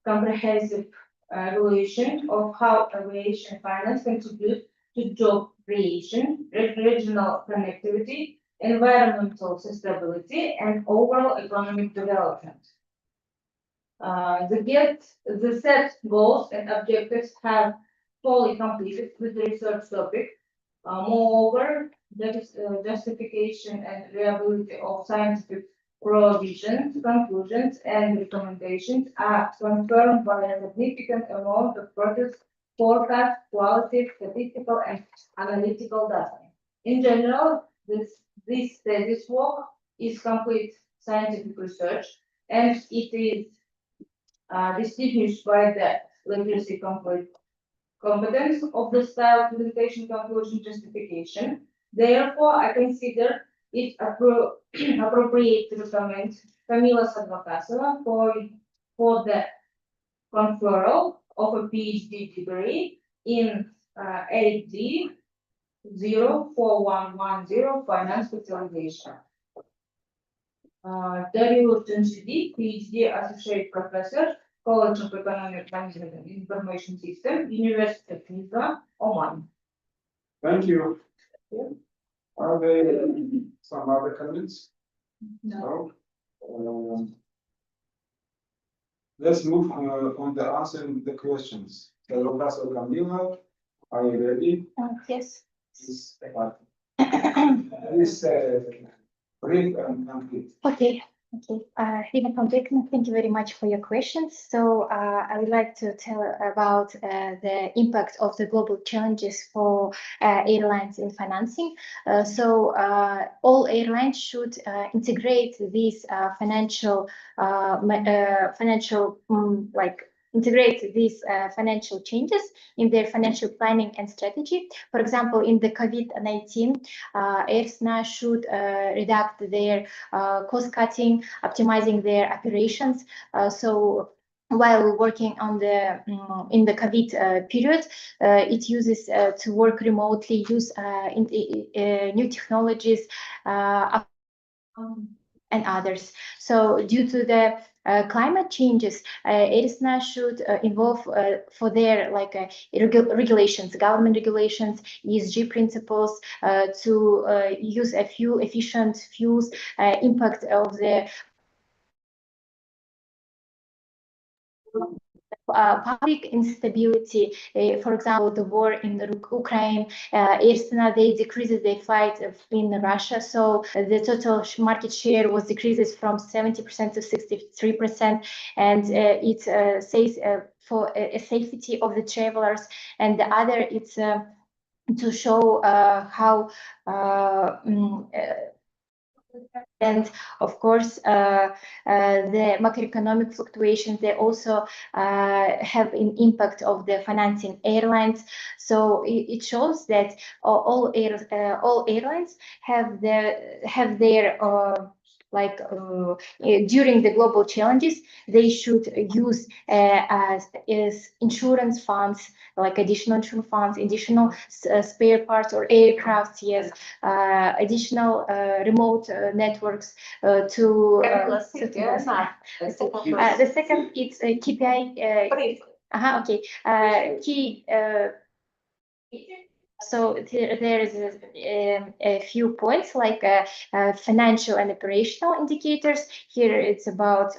comprehensive evaluation of how aviation finance contributes to job creation, regional connectivity, environmental sustainability, and overall economic development. The set goals and objectives have fully completed with the research topic. Moreover, the justification and reliability of scientific provisions, conclusions, and recommendations are confirmed by a significant amount of forecast, qualitative, statistical, and analytical data. In general, this thesis work is complete scientific research, and it is distinguished by the literacy competence of the style, presentation, conclusion, justification. Therefore, I consider it appropriate to recommend Kamila Sадвакасова for the conferral of a PhD degree in AD 04110 Finance Specialization. Dariush Tunchidi, PhD Associate Professor, College of Economic Management and Information System, University of Nizwa, Oman. Thank you. Are there some other comments? No. Let's move on the answering the questions. Sadaukasova Kamila, are you ready? Yes. Please, brief and complete. Okay. Rima Konbekna, thank you very much for your questions. So I would like to tell about the impact of the global challenges for airlines in financing. All airlines should integrate these integrate these financial changes in their financial planning and strategy. For example, in the COVID-19, AirSNA should reduce their cost cutting, optimizing their operations. While working on the in the COVID period, it uses to work remotely, use new technologies and others. So due to the climate changes, AirSNA should involve for their regulations, government regulations, ESG principles to use a few efficient fuels, impact of the public instability, for example, the war in Ukraine, AirSNA, they decreases their flight in Russia, so the total market share was decreases from 70% to 63%, and it says for a safety of the travelers, and the other it's to show how and of course, the macroeconomic fluctuations, they also have an impact of the financing airlines. So it shows that all airlines have their during the global challenges, they should use as insurance funds, like additional insurance funds, additional spare parts or aircraft, yes, additional remote networks to. The second, it's KPI. Key. So there is a few points like financial and operational indicators. Here it's about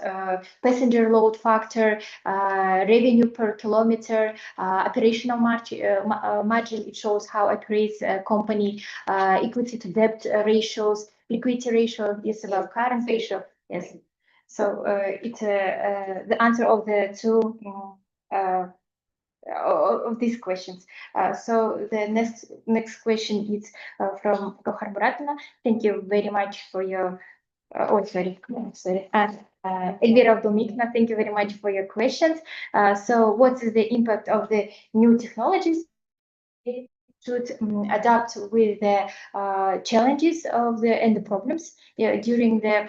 passenger load factor, revenue per kilometer, operational margin. It shows how operates a company, equity to debt ratios, liquidity ratio is about current ratio. Yes. So it's the answer of the two. Of these questions. So the next question is from Gohar Muratovna. Thank you very much for your. Elvira Domikna, thank you very much for your questions. So what is the impact of the new technologies? It should adapt with the challenges of the problems during the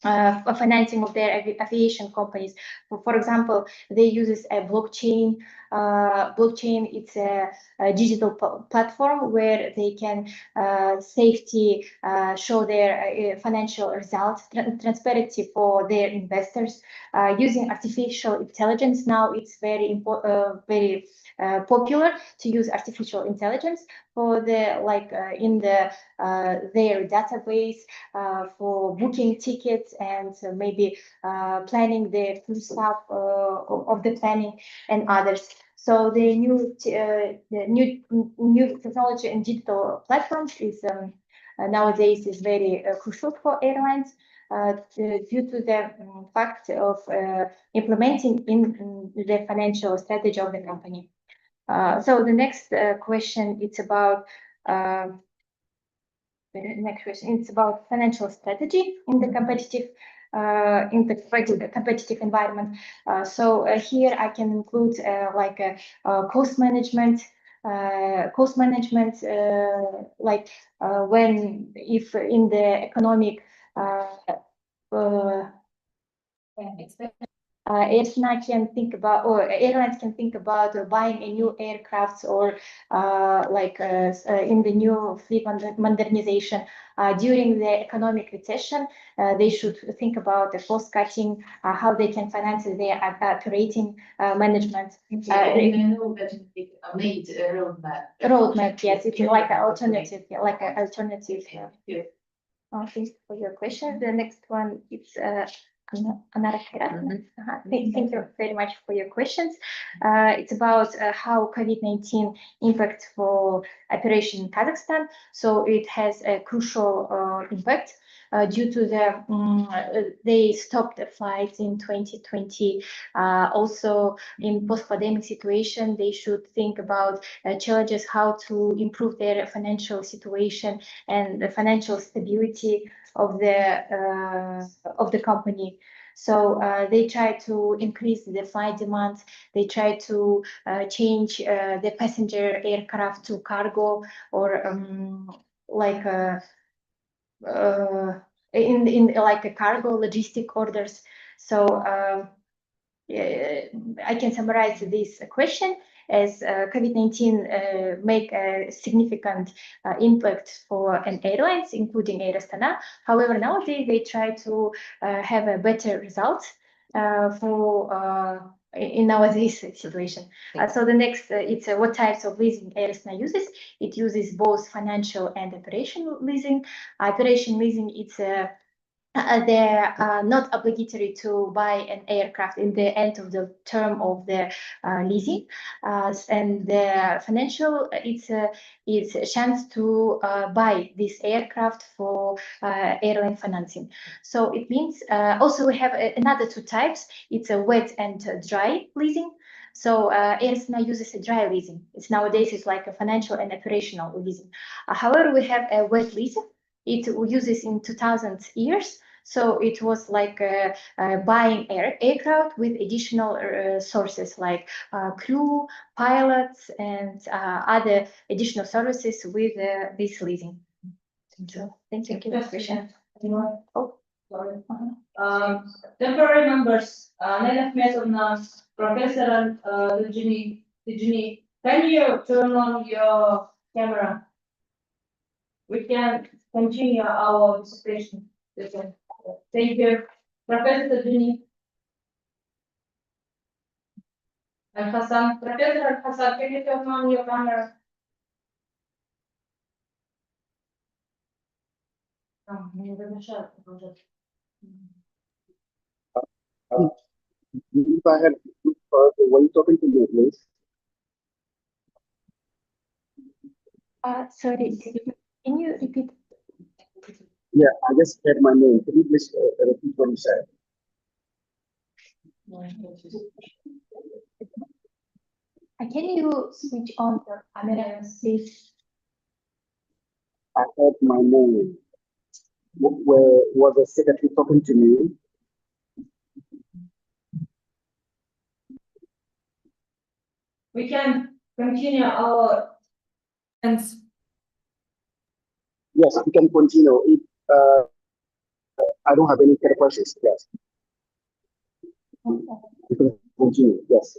financing of their aviation companies. For example, they use a blockchain. Blockchain, it's a digital platform where they can safety show their financial results, transparency for their investors using artificial intelligence. Now it's very popular to use artificial intelligence for the in the their database for booking tickets and maybe planning the stuff of the planning and others. So the new technology and digital platforms is nowadays is very crucial for airlines due to the fact of implementing in the financial strategy of the company. So the next question, it's about it's about financial strategy in the competitive environment. So here I can include cost management. When if in the economic Airlines can think about, or airlines can think about buying a new aircraft or in the new fleet modernization. During the economic recession, they should think about the cost cutting, how they can finance their operating management. I know that it made a roadmap. Roadmap, yes, it's like an alternative, Yeah. Thanks for your question. The next one is another Thank you very much for your questions. It's about how COVID-19 impacts for operation in Kazakhstan. So it has a crucial impact due to they stopped the flights in 2020. Also, in post-pandemic situation, they should think about challenges, how to improve their financial situation and the financial stability of the company. So they try to increase the flight demand. They try to change the passenger aircraft to cargo or in like a cargo logistic orders. So I can summarize this question as COVID-19 make a significant impact for an airlines, including Air Astana. However, nowadays they try to have a better results in nowadays situation. So the next, it's what types of leasing Air Astana uses. It uses both financial and operational leasing. Operation leasing, it's they are not obligatory to buy an aircraft in the end of the term of the leasing, and the financial, it's a chance to buy this aircraft for airline financing. So it means also we have another two types. It's a wet and dry leasing. So Air Astana uses a dry leasing. Nowadays it's like a financial and operational leasing. However, we have a wet leasing. It uses in 2000 years. So it was like buying aircraft with additional sources like crew, pilots, and other additional services with this leasing. So thank you for the question. Oh, sorry. Temporary members, Nena Khmetovna, Professor Tijini, can you turn on your camera? We can continue our discussion. Thank you. Professor Tijini. And Hassan, Professor Hassan, can you turn on your camera? If I had were you talking to me, please? Sorry, can you repeat? Yeah, I just heard my name. Can you please repeat what you said? Can you switch on the camera, please? I heard my name. Where was the secretary talking to me? We can continue our and Yes, we can continue. If I don't have any further questions, yes. We can continue, yes.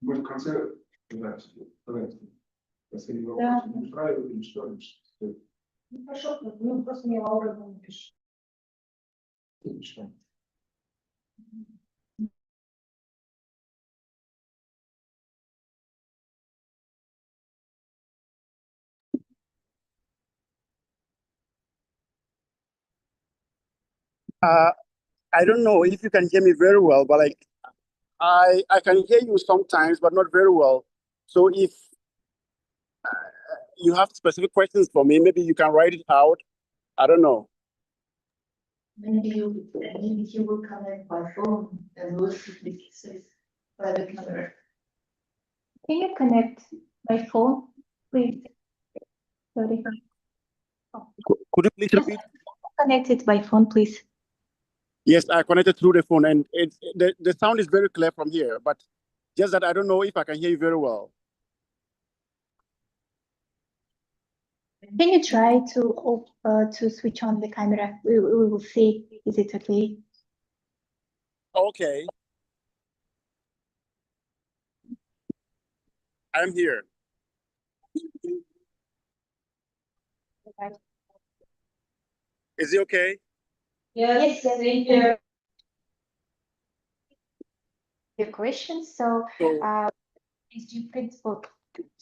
Может, в конце последний вопрос. Не правильно или что? ну, хорошо, ну просто мне Лаура напишет. Что? I don't know if you can hear me very well, but like I can hear you sometimes, but not very well. So if you have specific questions for me, maybe you can write it out. I don't know. Maybe you will connect by phone and look at the pieces by the camera. Can you connect by phone, please? Sorry. Could you please repeat? Connect it by phone, please. Yes, I connected through the phone, and the sound is very clear from here, but just that I don't know if I can hear you very well. Can you try to switch on the camera? We will see. Is it okay? Okay. I'm here. Is it okay? Yes, thank you. Your questions. So, ESG principle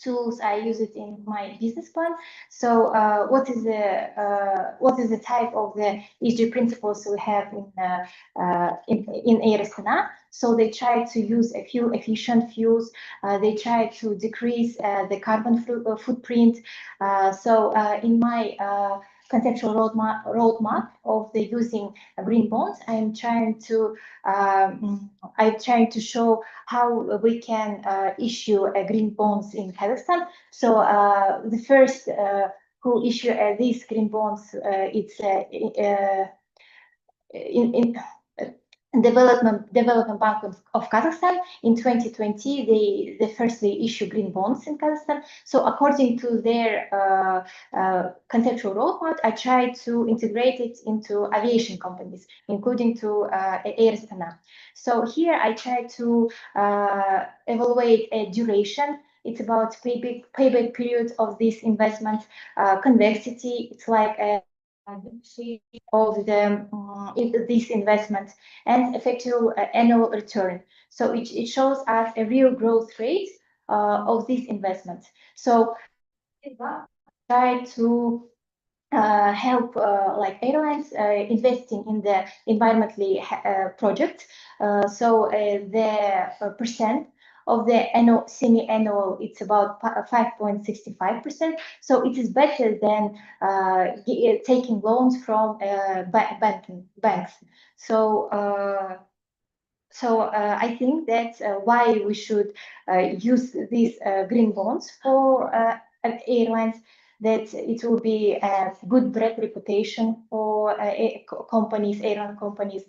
tools, I use it in my business plan. So, what is the type of the ESG principles we have in Air Astana? So they try to use a fuel efficient fuels. They try to decrease the carbon footprint. So in my conceptual roadmap of the using green bonds, I'm trying to show how we can issue green bonds in Kazakhstan. So the first who issue these green bonds, it's in Development Bank of Kazakhstan. In 2020, they firstly issue green bonds in Kazakhstan. So according to their conceptual roadmap, I try to integrate it into aviation companies, including to Air Astana. So here I try to evaluate a duration. It's about payback period of this investment, convexity. It's like a of this investment, and effective annual return. So it shows us a real growth rate of this investment. So try to help like airlines investing in the environmentally project. So the percent of the annual semi-annual, it's about 5.65%. So it is better than taking loans from banks. So I think that's why we should use these green bonds for airlines, that it will be a good brand reputation for airline companies.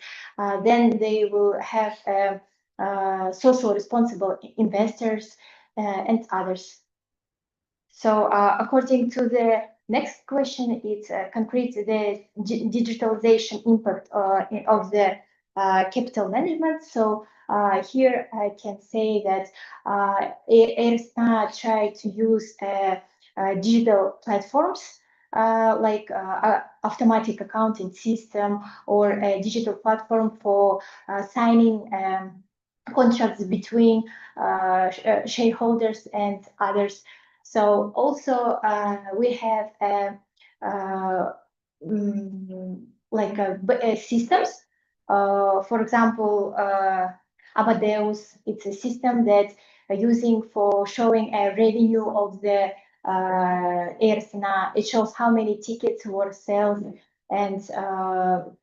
Then they will have social responsible investors and others. So according to the next question, it's concrete the digitalization impact of the capital management. So here I can say that Air Astana try to use digital platforms like automatic accounting system, or a digital platform for signing contracts between shareholders and others. So also we have systems. For example, Amadeus, it's a system that using for showing a revenue of the Air Astana. It shows how many tickets were sold. And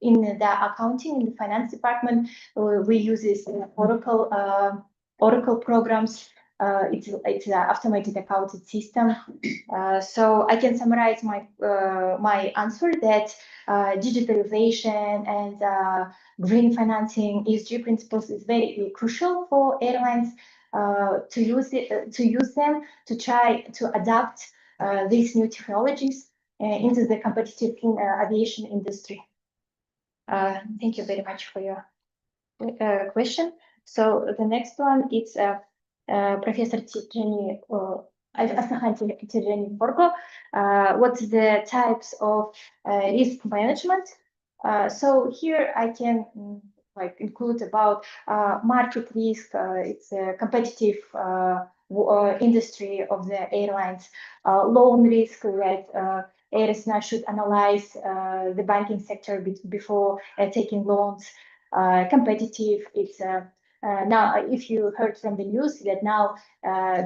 in the accounting, in the finance department, we use this Oracle programs. It's an automated accounting system. So I can summarize my answer that digitalization and green financing, ESG principles is very crucial for airlines to use them to try to adapt these new technologies into the competitive aviation industry. Thank you very much for your question. So the next one is Professor Tirjani Forgo. What's the types of risk management? So here I can include about market risk. It's a competitive industry of the airlines. Loan risk, that Air Astana should analyze the banking sector before taking loans. Competitive, it's now, if you heard from the news that now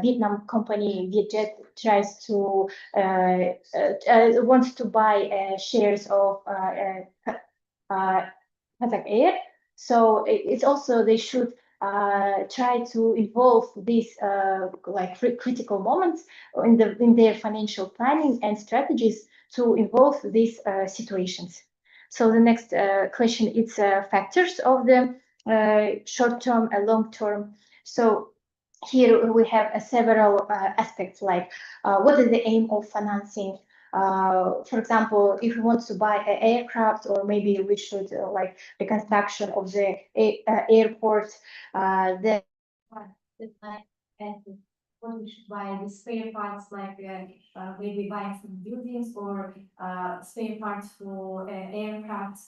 Vietnam company Vietjet tries to wants to buy shares of Kazakh Air. So it's also they should try to involve these critical moments in their financial planning and strategies to involve these situations. So the next question is factors of the short-term and long-term. So here we have several aspects, like what is the aim of financing, For example, if we want to buy an aircraft, or maybe we should like reconstruction of the airport, then and what we should buy the spare parts, like maybe buying some buildings or spare parts for aircraft.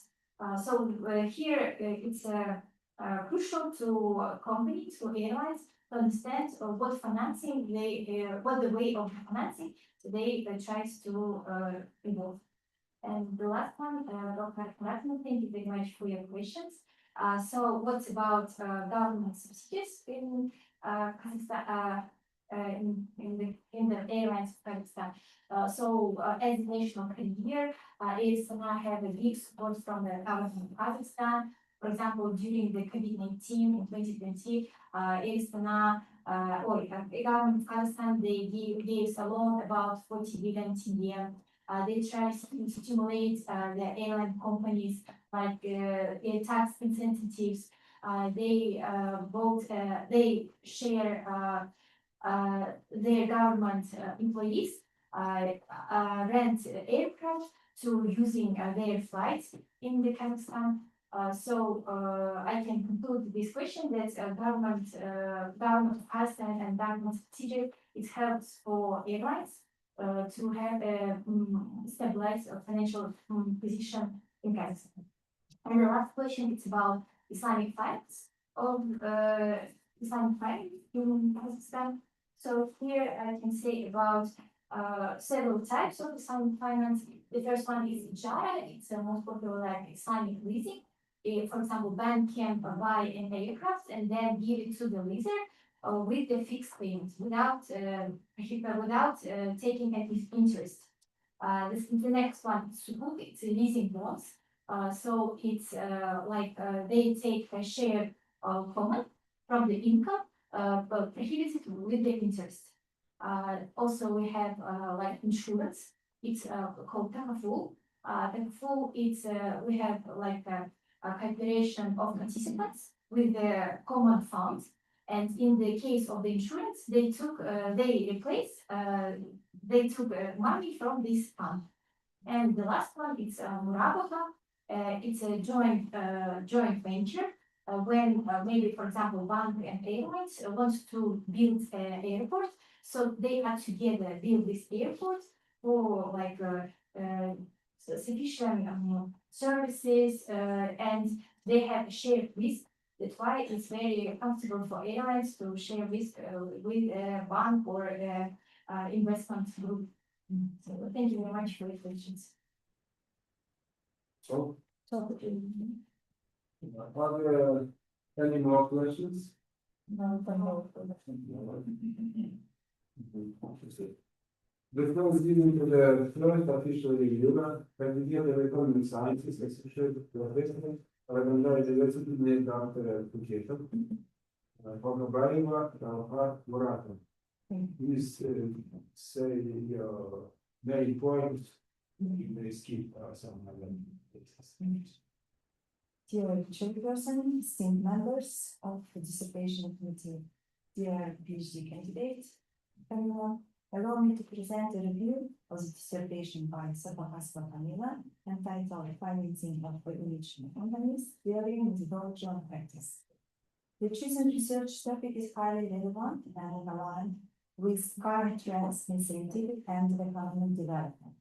So here it's crucial to companies, to airlines, to understand what financing what the way of financing they tries to evolve. And the last one, Dr. Kratman, thank you very much for your questions. So what's about government subsidies in Kazakhstan, in the airlines of Kazakhstan? So as a national carrier, AirAstana have a big support from the government of Kazakhstan. For example, during the COVID-19 in 2020, AirAstana or government of Kazakhstan, they gave a loan about 40 billion tenge. They try to stimulate the airline companies, like air tax incentives. They they share their government employees rent aircraft to using their flights in the Kazakhstan. So I can conclude this question that government of Kazakhstan and government subsidiary, it helps for airlines to have a stabilized financial position in Kazakhstan. And the last question is about Islamic finance of Islamic finance in Kazakhstan. So here I can say about several types of Islamic finance. The first one is Ijara. It's the most popular, like Islamic leasing. For example, bank can buy an aircraft and then give it to the leaser with the fixed payments without taking any interest. The next one is Sukuk. It's a leasing bonds. So it's like they take a share of common from the income, but prohibited with the interest. Also, we have like insurance. It's called Takaful. Takaful is we have like a calculation of participants with the common funds. And in the case of the insurance, they took money from this fund. And the last one is Murabaha. It's a joint venture. When maybe, for example, bank and airlines wants to build an airport, so they have together build this airport for like sufficient services, and they have shared risk. That's why it's very comfortable for airlines to share risk with a bank or investment group. So thank you very much for your questions. So, So, are there any more questions? Before we get into the first official review, can we give the economic sciences associated professor recommended the recipe named after application? Pogobaeva Muratov. Please say your main points. You may skip some of them. Dear chairperson, esteemed members of the dissertation committee, dear PhD candidate, allow me to present a review of the dissertation by Sadvakasova entitled Financing of Regulation Companies, Theory, Methodology, and Practice. The chosen research topic is highly relevant and aligned with current trends in scientific and economic development.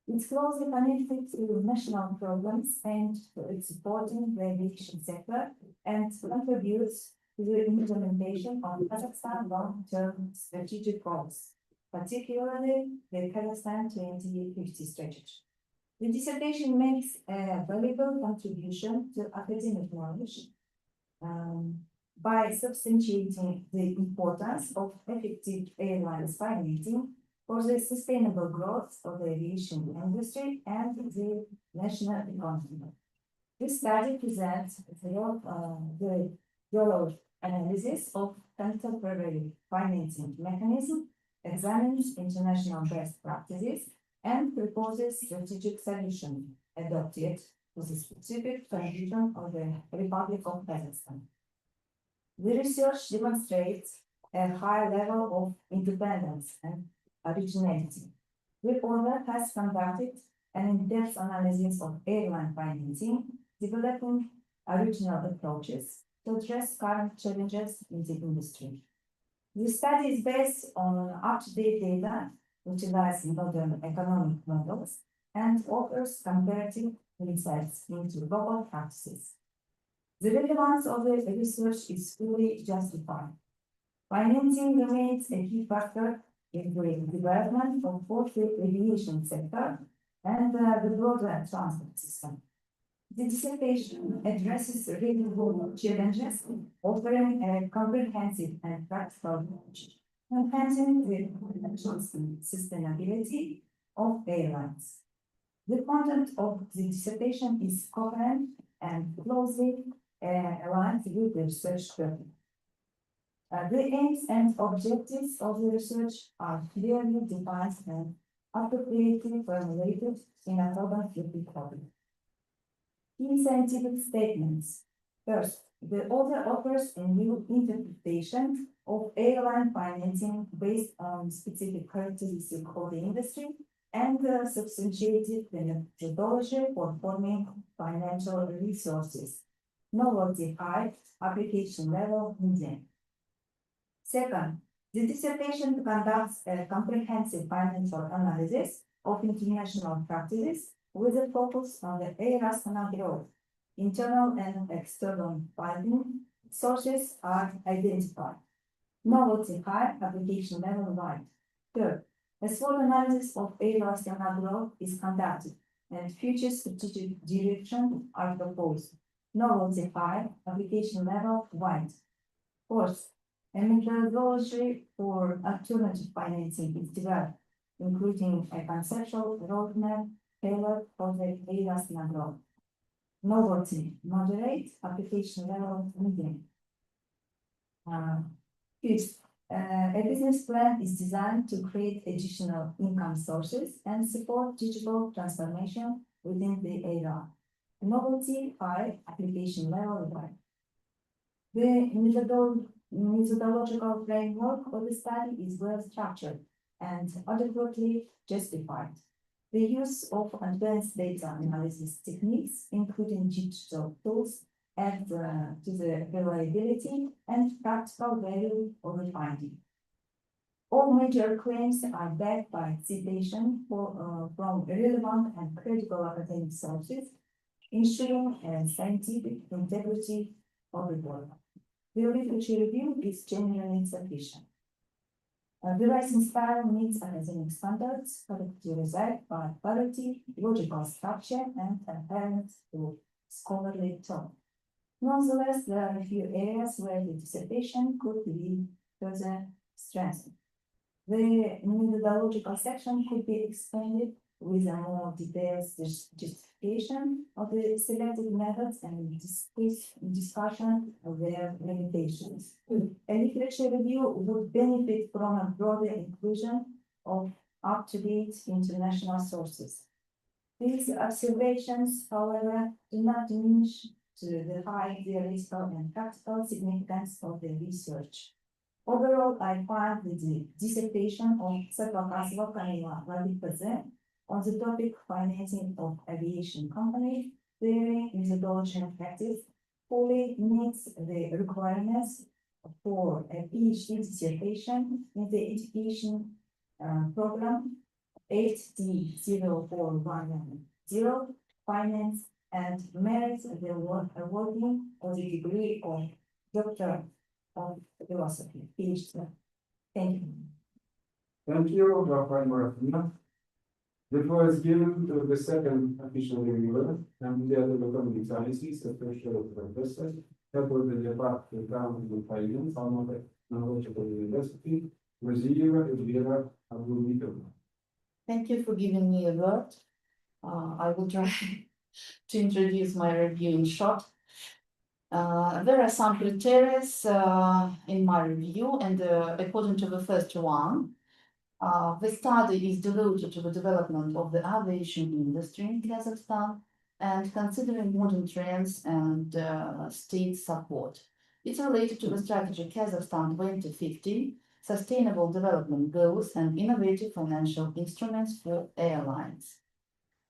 It's closely connected to national problems and to supporting the aviation sector and contributes to the implementation of Kazakhstan long-term strategic goals, particularly the Kazakhstan 2050 strategy. The dissertation makes a valuable contribution to academic knowledge by substantiating the importance of effective airlines financing for the sustainable growth of the aviation industry and the national economy. This study presents the thorough analysis of contemporary financing mechanism, examines international best practices, and proposes strategic solutions adopted to the specific condition of the Republic of Kazakhstan. The research demonstrates a high level of independence and originality, The author has conducted an in-depth analysis of airline financing, developing original approaches to address current challenges in the industry. The study is based on up-to-date data, utilizing modern economic models, and offers comparative insights into global practices. The relevance of the research is fully justified. Financing remains a key factor in the development of both the aviation sector and the broader transport system. The dissertation addresses real-world challenges, offering a comprehensive and practical approach, enhancing the financial sustainability of airlines. The content of the dissertation is coherent and closely aligned with the research topic. The aims and objectives of the research are clearly defined and appropriately formulated in accordance with the topic. Key scientific statements. First, the author offers a new interpretation of airline financing based on specific characteristics of the industry and substantiated the methodology for forming financial resources. Novelty high, application level medium. Second, the dissertation conducts a comprehensive financial analysis of international practices with a focus on the Astana growth. Internal and external funding sources are identified. Novelty high, application level wide. Third, a SWOT analysis of Astana growth is conducted and future strategic direction are proposed. Novelty high, application level wide. Fourth, a methodology for alternative financing is developed, including a conceptual roadmap tailored for the Astana growth. Novelty moderate, application level medium. Fifth, a business plan is designed to create additional income sources and support digital transformation within the area. Novelty high, application level wide. The methodological framework of the study is well structured and adequately justified. The use of advanced data analysis techniques, including digital tools, add to the reliability and practical value of the finding. All major claims are backed by citation from relevant and credible academic sources, ensuring scientific integrity of the work. The literature review is generally sufficient. The writing style meets academic standards, characterized by clarity, logical structure, and adherence to scholarly tone. Nonetheless, there are a few areas where the dissertation could be further strengthened. The methodological section could be expanded with a more detailed justification of the selected methods and discussion of their limitations. A literature review would benefit from a broader inclusion of up-to-date international sources. These observations, however, do not diminish to the high theoretical and practical significance of the research. Overall, I find the dissertation of Sadvakasovai on the topic financing of aviation companies, theory, methodology, and practice fully meets the requirements for a PhD dissertation in the education program 8D0410, finance and merits the awarding of the degree of Doctor of Philosophy, PhD. Thank you. Thank you, Dr. Martina. The floor is given to the second official reviewer, and the other economic sciences, official professor, head of the Department of Accounting and Finance, from Knowledgeable University, Rosieva Elvira Abdulmitova. Thank you for giving me a word. I will try to introduce my review in short. There are some criteria in my review, and according to the first one, the study is devoted to the development of the aviation industry in Kazakhstan and considering modern trends and state support. It's related to the strategy Kazakhstan 2050 Sustainable Development Goals and Innovative Financial Instruments for Airlines.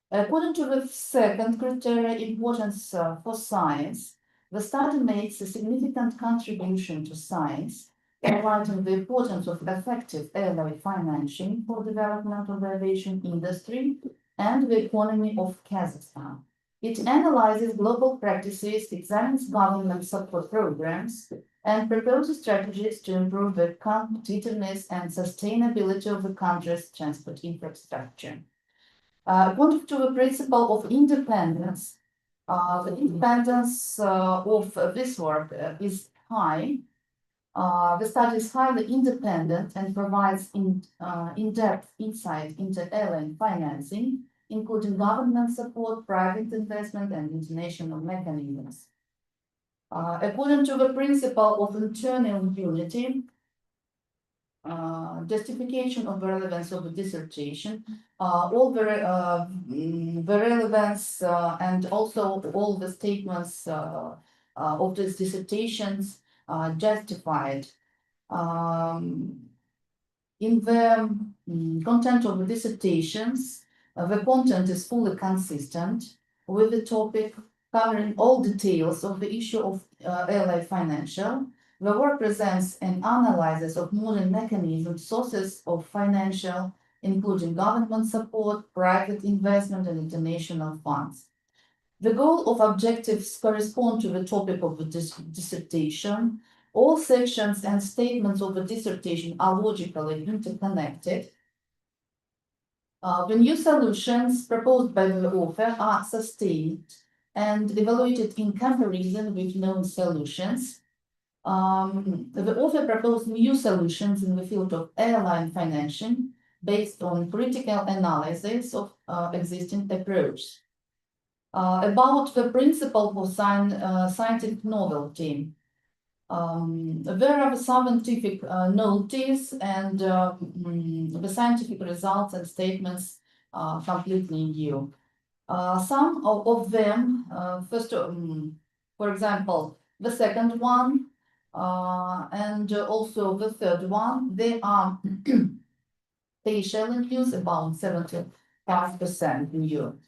According to the second criteria, importance for science, the study makes a significant contribution to science, highlighting the importance of effective airline financing for development of the aviation industry and the economy of Kazakhstan. It analyzes global practices, examines government support programs, and proposes strategies to improve the competitiveness and sustainability of the country's transport infrastructure. According to the principle of independence, the independence of this work is high. The study is highly independent and provides in-depth insight into airline financing, including government support, private investment, and international mechanisms. According to the principle of internal unity, justification of the relevance of the dissertation, all the relevance and also all the statements of these dissertations are justified. In the content of the dissertations, the content is fully consistent with the topic, covering all details of the issue of airline financial. The work presents an analysis of modern mechanisms, sources of financial, including government support, private investment, and international funds. The goal of objectives correspond to the topic of the dissertation. All sections and statements of the dissertation are logically interconnected. The new solutions proposed by the author are sustained and evaluated in comparison with known solutions. The author proposed new solutions in the field of airline financing based on critical analysis of existing approaches. About the principle for scientific novelty. There are scientific notice and the scientific results and statements are completely new. Some of them, first, for example, the second one and also the third one, they are partially use about 75% new.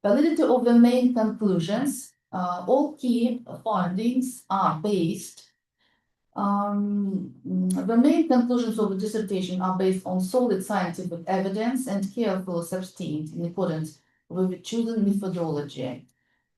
Validity of the main conclusions, all key findings are based. The main conclusions of the dissertation are based on solid scientific evidence and carefully substantiated in accordance with the chosen methodology.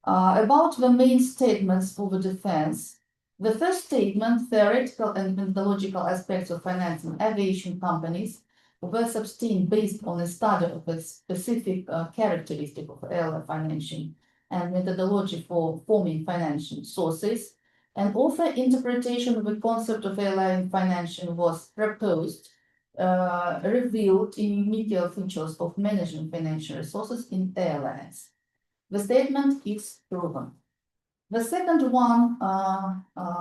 About the main statements for the defense, the first statement, theoretical and methodological aspects of financing aviation companies, were substantiated based on a study of a specific characteristic of airline financing and methodology for forming financial sources. An author interpretation of the concept of airline financing was proposed, revealed immediate features of managing financial resources in airlines. The statement is proven. The second one,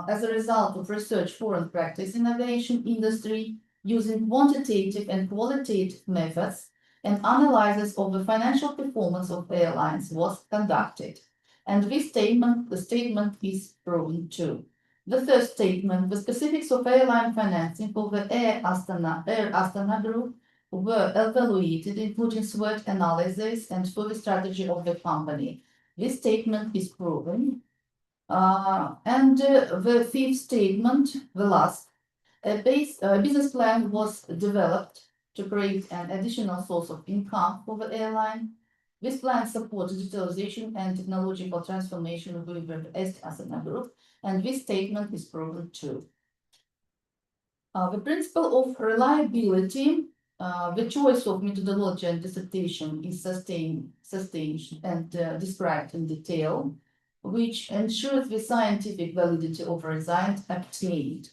as a result of research foreign practice in aviation industry, using quantitative and qualitative methods and analysis of the financial performance of airlines was conducted. And this statement, the statement is proven too. The third statement, the specifics of airline financing for the Air Astana Group were evaluated, including SWOT analysis and for the strategy of the company. This statement is proven. The fifth statement, the last, a business plan was developed to create an additional source of income for the airline. This plan supports digitalization and technological transformation within the Est Astana Group, and this statement is proven true. The principle of reliability, the choice of methodology and dissertation is sustained and described in detail, which ensures the scientific validity of results obtained.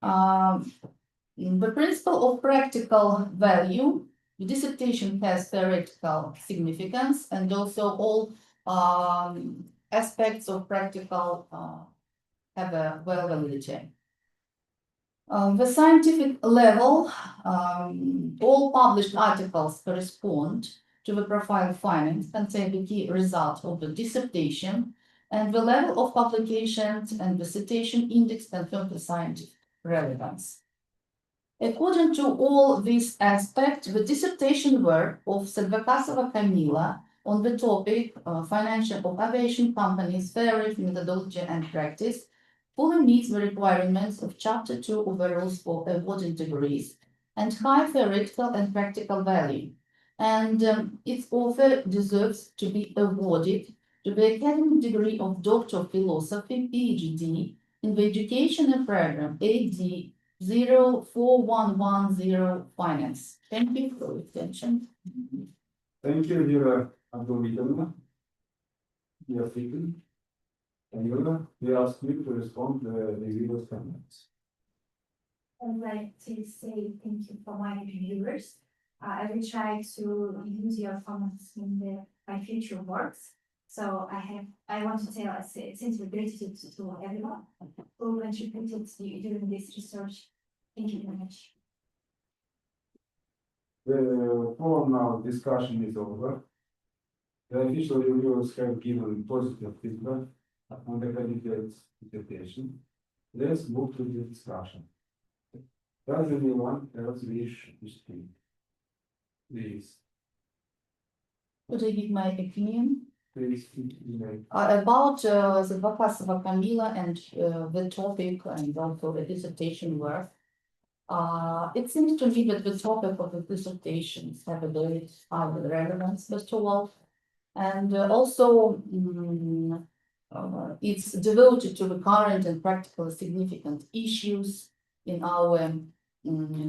The principle of practical value, the dissertation has theoretical significance and also all aspects of practical have a validity. The scientific level, all published articles correspond to the profile findings contain the key result of the dissertation, and the level of publications and the citation index confirm the scientific relevance. According to all these aspects, the dissertation work of Sадвакасова Камила on the topic financial of aviation companies, tariff, methodology, and practice fully meets the requirements of Chapter 2 of the rules for awarding degrees and high theoretical and practical value. And its author deserves to be awarded to the academic degree of Doctor of Philosophy, PhD, in the educational program AD 04110 Finance. Thank you for your attention. Thank you, Yura Abdulvidovna. Dear speaker. And Yura, we ask you to respond to the reviewers' comments. I'd like to say thank you for my reviewers. I will try to use your comments in my future works. So I want to tell a sincere gratitude to everyone who contributed during this research. Thank you very much. The formal discussion is over. The official reviewers have given positive feedback on the candidate's dissertation. Let's move to the discussion. Does anyone else wish to speak? Please. Could I give my opinion? Please. About Sадвакасова Камила and the topic and also the dissertation work. It seems to me that the topic of the dissertations have a very high relevance, first of all, and also it's devoted to the current and practical significant issues in our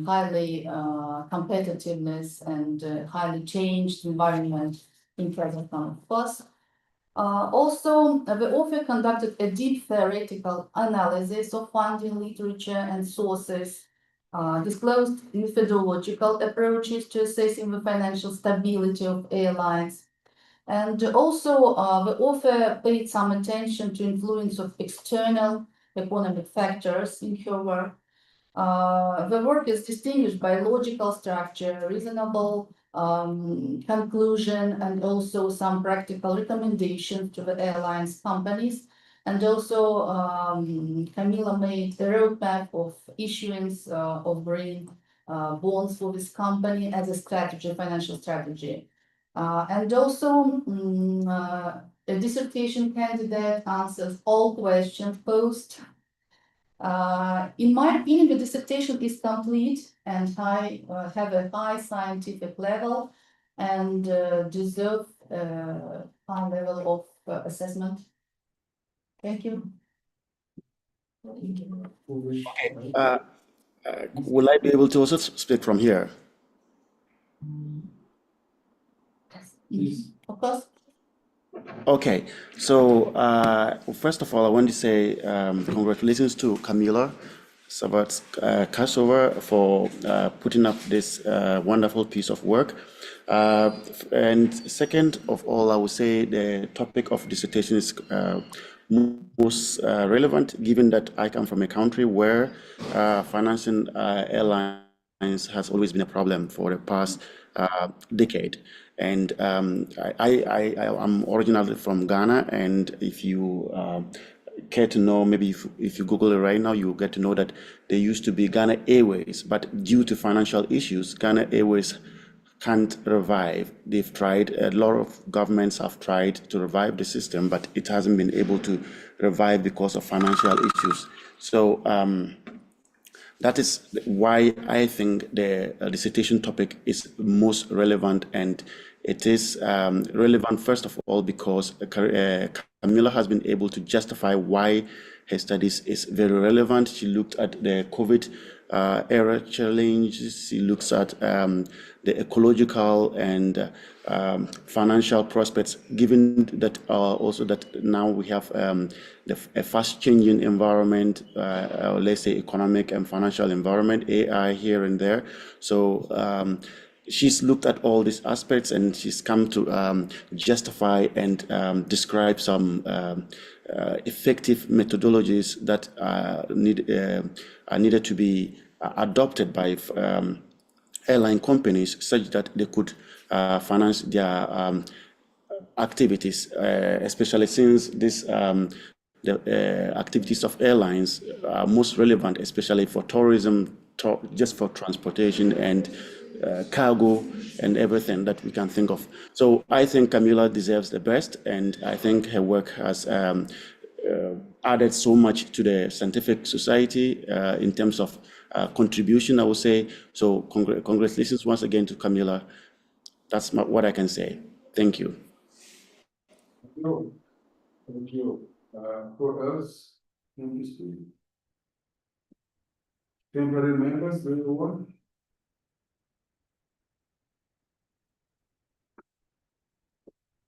highly competitiveness and highly changed environment in present time. Plus, also, the author conducted a deep theoretical analysis of funding literature and sources, disclosed methodological approaches to assessing the financial stability of airlines. And also, the author paid some attention to influence of external economic factors in her work. The work is distinguished by logical structure, reasonable conclusion, and also some practical recommendations to the airlines companies. And also, Camila made a roadmap of issuance of green bonds for this company as a strategy, financial strategy. And also, a dissertation candidate answers all questions posed. In my opinion, the dissertation is complete and have a high scientific level and deserve a high level of assessment. Thank you. Okay. Will I be able to also speak from here? Of course. Okay, so first of all, I want to say congratulations to Camila Sadvakasova for putting up this wonderful piece of work. And second of all, I would say the topic of dissertation is most relevant, given that I come from a country where financing airlines has always been a problem for the past decade. And I am originally from Ghana, and if you care to know, maybe if you Google it right now, you get to know that there used to be Ghana Airways, but due to financial issues, Ghana Airways can't revive. They've tried, a lot of governments have tried to revive the system, but it hasn't been able to revive because of financial issues. So that is why I think the dissertation topic is most relevant, and it is relevant first of all because Camila has been able to justify why her studies is very relevant. She looked at the COVID era challenges. She looks at the ecological and financial prospects, given that also that now we have a fast-changing environment, let's say economic and financial environment, AI here and there. So she's looked at all these aspects, and she's come to justify and describe some effective methodologies that are needed to be adopted by airline companies, such that they could finance their activities, especially since the activities of airlines are most relevant, especially for tourism just for transportation and cargo and everything that we can think of. So I think Camila deserves the best, and I think her work has added so much to the scientific society in terms of contribution, I would say. So congratulations once again to Camila. That's what I can say. Thank you. Thank you. For us, can you speak? Temporary members, do you want?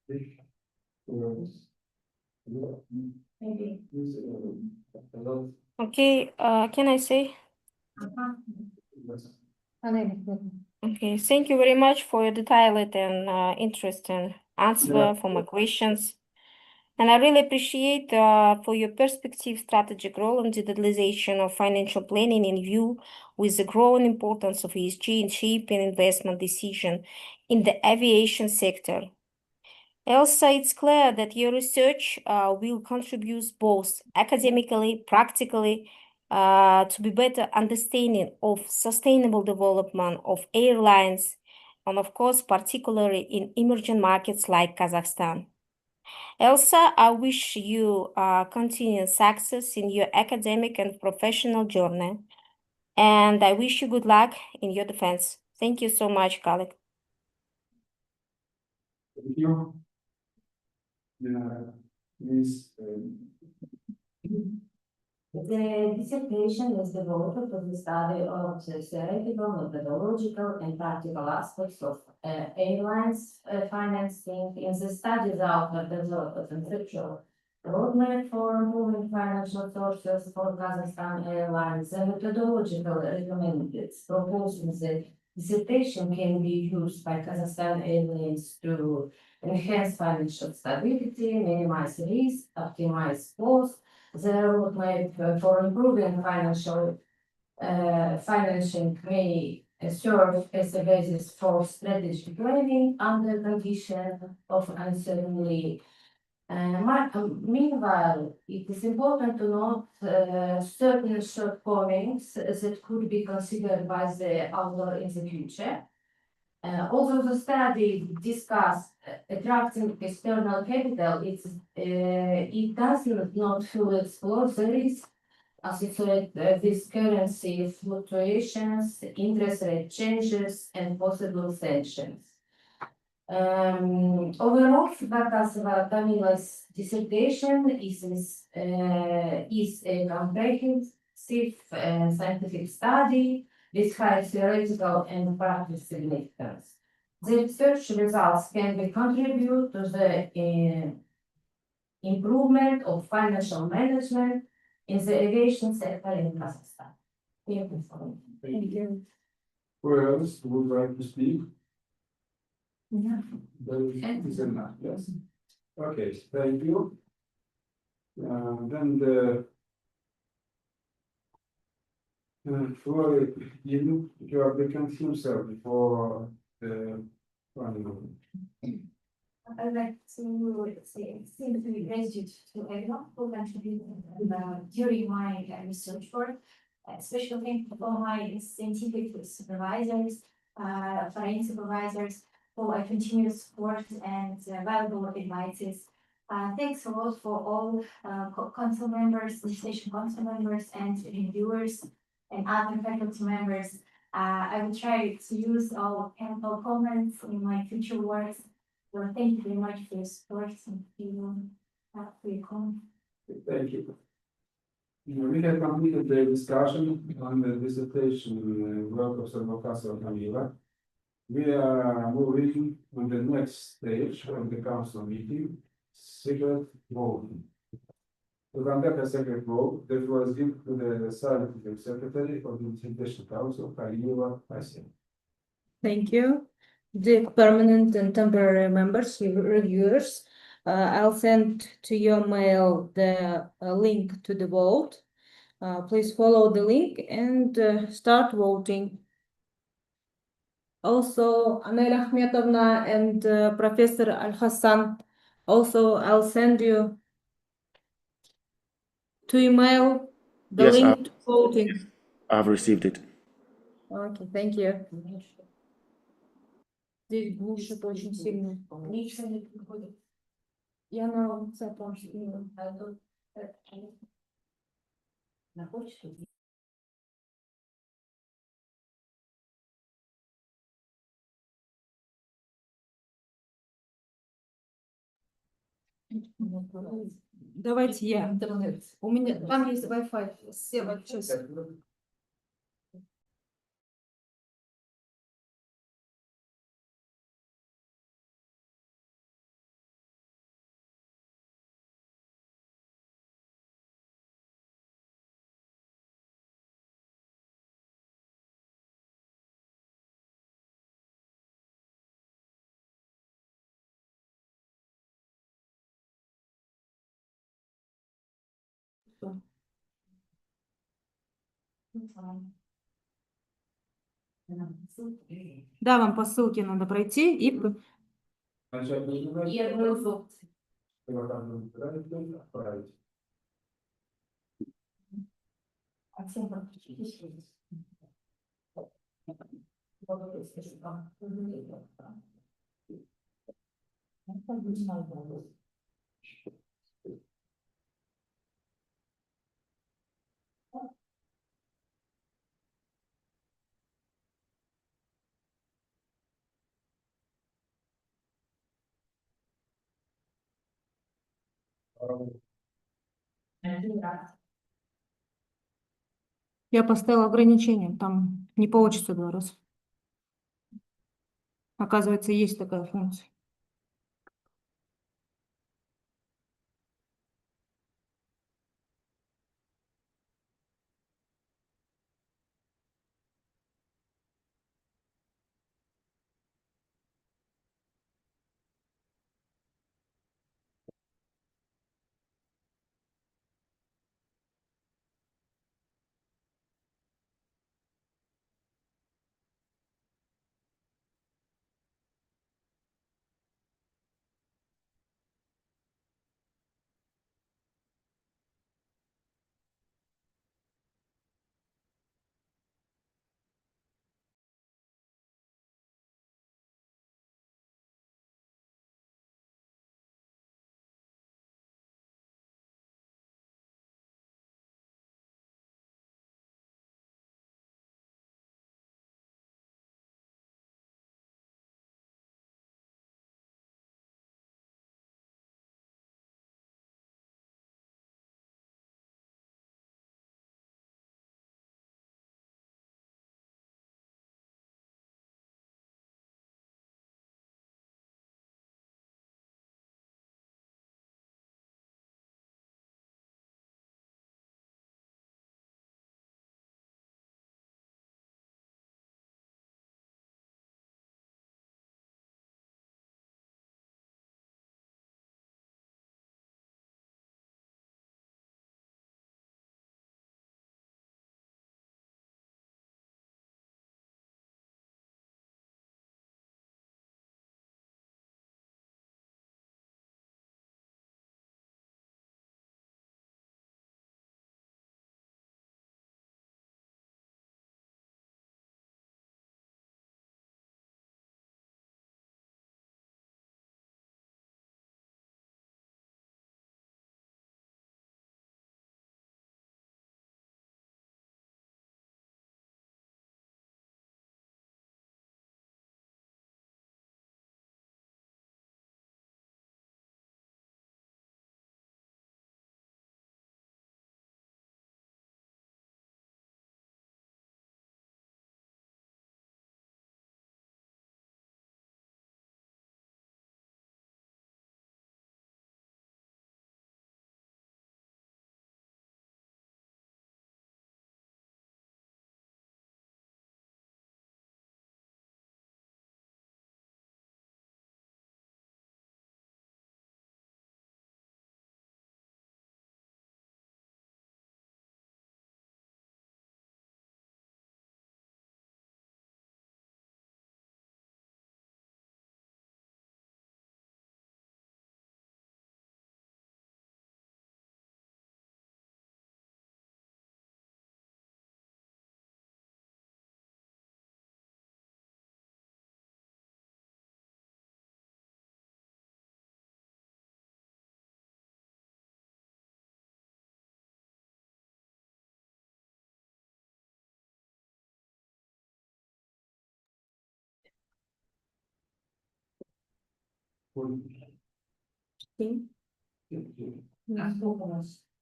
Maybe. Okay, can I say? Okay, thank you very much for your detailed and interesting answer for my questions. And I really appreciate for your perspective, strategic role in digitalization of financial planning in view with the growing importance of ESG in shaping investment decision in the aviation sector. Also, it's clear that your research will contribute both academically, practically, to be better understanding of sustainable development of airlines, and of course, particularly in emerging markets like Kazakhstan. Elsa, I wish you continued success in your academic and professional journey, and I wish you good luck in your defense. Thank you so much, colleague. Thank you. Please. The dissertation is devoted to the study of the theoretical, methodological, and practical aspects of airlines financing. In the study, the author developed a conceptual roadmap for improving financial sources for Kazakhstan Airlines. The methodological recommendations proposed in the dissertation can be used by Kazakhstan Airlines to enhance financial stability, minimize risk, optimize costs. The roadmap for improving financing may serve as a basis for strategic planning under condition of uncertainty. Meanwhile, it is important to note certain shortcomings that could be considered by the author in the future. Although the study discussed attracting external capital, it does not fully explore the risk associated with currency fluctuations, interest rate changes, and possible sanctions. Overall, Sadvakasova Camila's dissertation is a comprehensive scientific study with high theoretical and practical significance. The research results can be contribute to the improvement of financial management in the aviation sector in Kazakhstan. Thank you. Thank you. Who else would like to speak? Yeah. That is enough, yes. Okay, thank you. Then the floor given to applicant himself for the one. I'd like to say simply gratitude to everyone who contributed during my research work. Special thank you for my scientific supervisors, foreign supervisors, for continuous support and valuable advices. Thanks a lot for all council members, legislation council members, and reviewers and other faculty members. I will try to use all ample comments in my future works. So thank you very much for your support and for your comment. Thank you. We have completed the discussion on the dissertation work of Sadvakasova Camila. We are moving on the next stage of the council meeting, secret voting. To conduct a secret vote, that was given to the scientific secretary of the dissertation council, Kalieva Asia. Thank you. The permanent and temporary members, reviewers, I'll send to your mail the link to the vote. Please follow the link and start voting. Also, Anel Akhmetovna and Professor Al-Hassan, also I'll send you to email the Yes, link to voting. I've received it. Окей, thank you. Здесь глушит очень сильно. Лично не приходит. Я на WhatsApp вам скину. На почту. Давайте я. Интернет. У меня там есть Wi-Fi. Сейчас. Да, вам по ссылке надо пройти и я поставила ограничение, там не получится 2 раза. Оказывается, есть такая функция.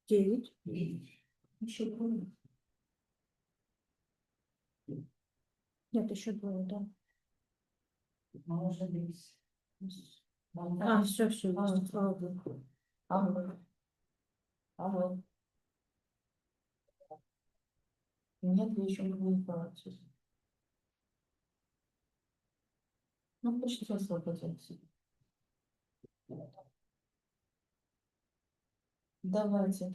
Девять. Еще двое. Нет, еще двое, да. А, все, слава богу. Алло. Нет, еще не информации. Ну, почти освободился. Давайте.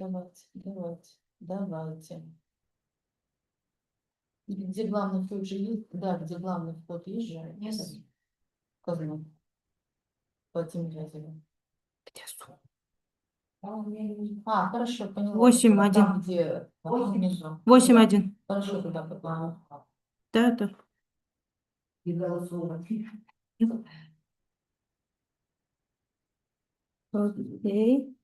Где главный вход же есть? Да, где главный вход есть же? Yes. Казну. По температуре. Где сон? А, хорошо, поняла. 8-1. Там, где внизу. 8-1. Хорошо, туда попала. Да, да. Окей.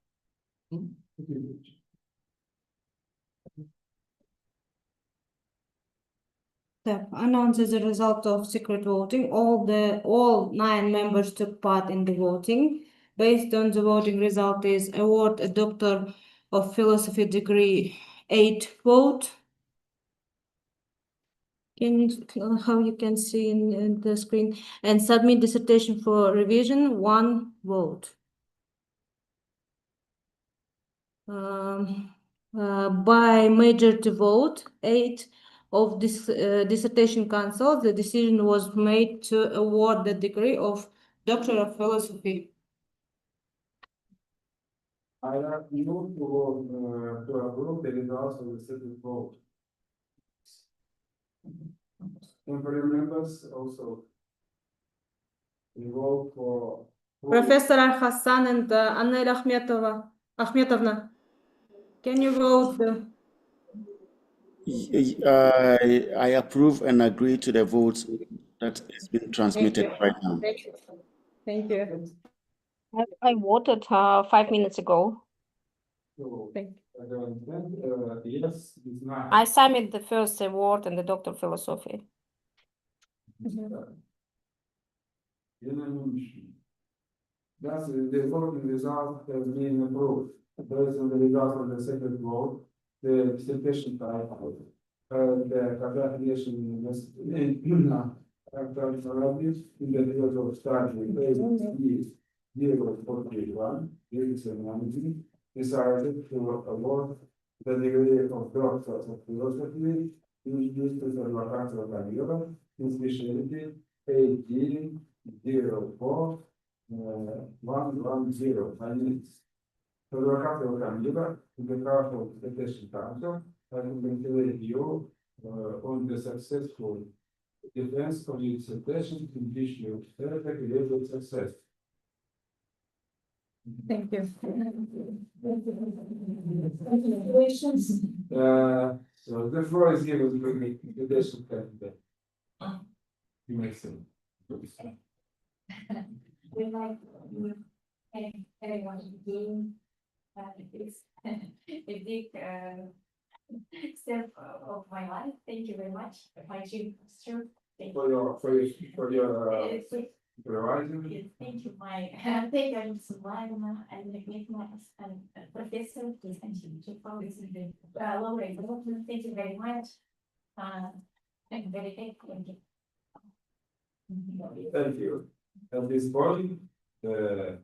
Step announces the result of secret voting. All 9 members took part in the voting. Based on the voting result is award a Doctor of Philosophy degree 8 vote. How you can see in the screen, and submit dissertation for revision 1 vote. By majority vote 8 of this dissertation council, the decision was made to award the degree of Doctor of Philosophy. I have moved to approve the results of the second vote. Temporary members also involved for. Professor Al-Hassan and Anel Ahmetovna, can you vote? I approve and agree to the votes that is being transmitted right now. Thank you. I voted 5 minutes ago. Thank Yes, it's not. I submit the first award and the Doctor of Philosophy. That's the voting result has been approved. Based on the result of the second vote, the dissertation type, the Kazakh Nation University in the field of study, 041, decided to award the degree of Doctor of Philosophy in the Sadvakasovay in specialty AD 04 110. And Sadvakasovay Camila, in the card of the Dissertation Council, I congratulate you on the successful defense of your dissertation to wish you great success. Thank you. Congratulations. So the floor is given to the dissertation candidate. You may say. We'd like to thank everyone again. It's a big step of my life. Thank you very much. My dream comes true. Thank you. For your supervisor. Thank you, my thank you, Mr. Wagner, and Professor, please continue to focus on the laureate development. Thank you very much. I'm very thankful. Thank you. At this point, the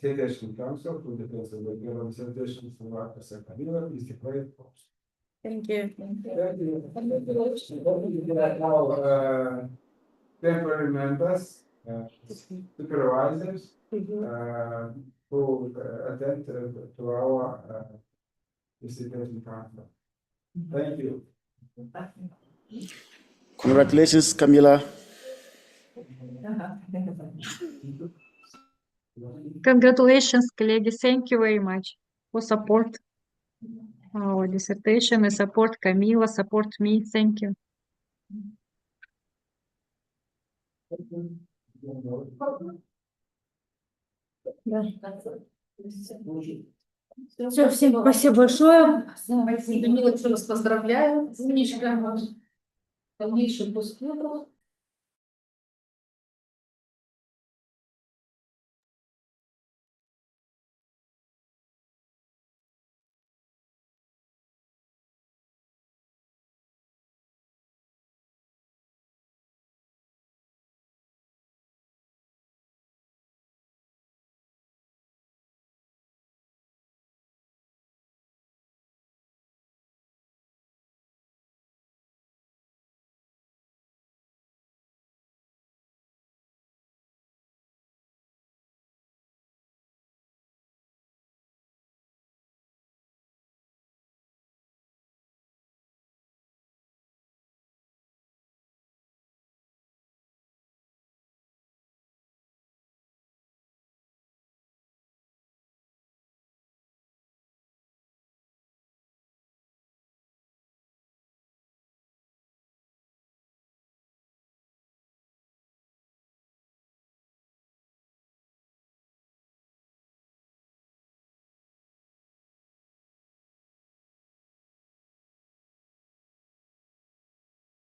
Dissertation Council for the Defense of the Dissertation for Sadvakasovay Camila is declared closed. Thank you. Thank you. Now, temporary members, supervisors, who attend to our dissertation council. Thank you. Congratulations, Camila. Congratulations, colleagues. Thank you very much for support our dissertation and support Camila, support me. Thank you. Все, всем спасибо большое. Камила, еще раз поздравляю. Умничка. Дальнейших успехов.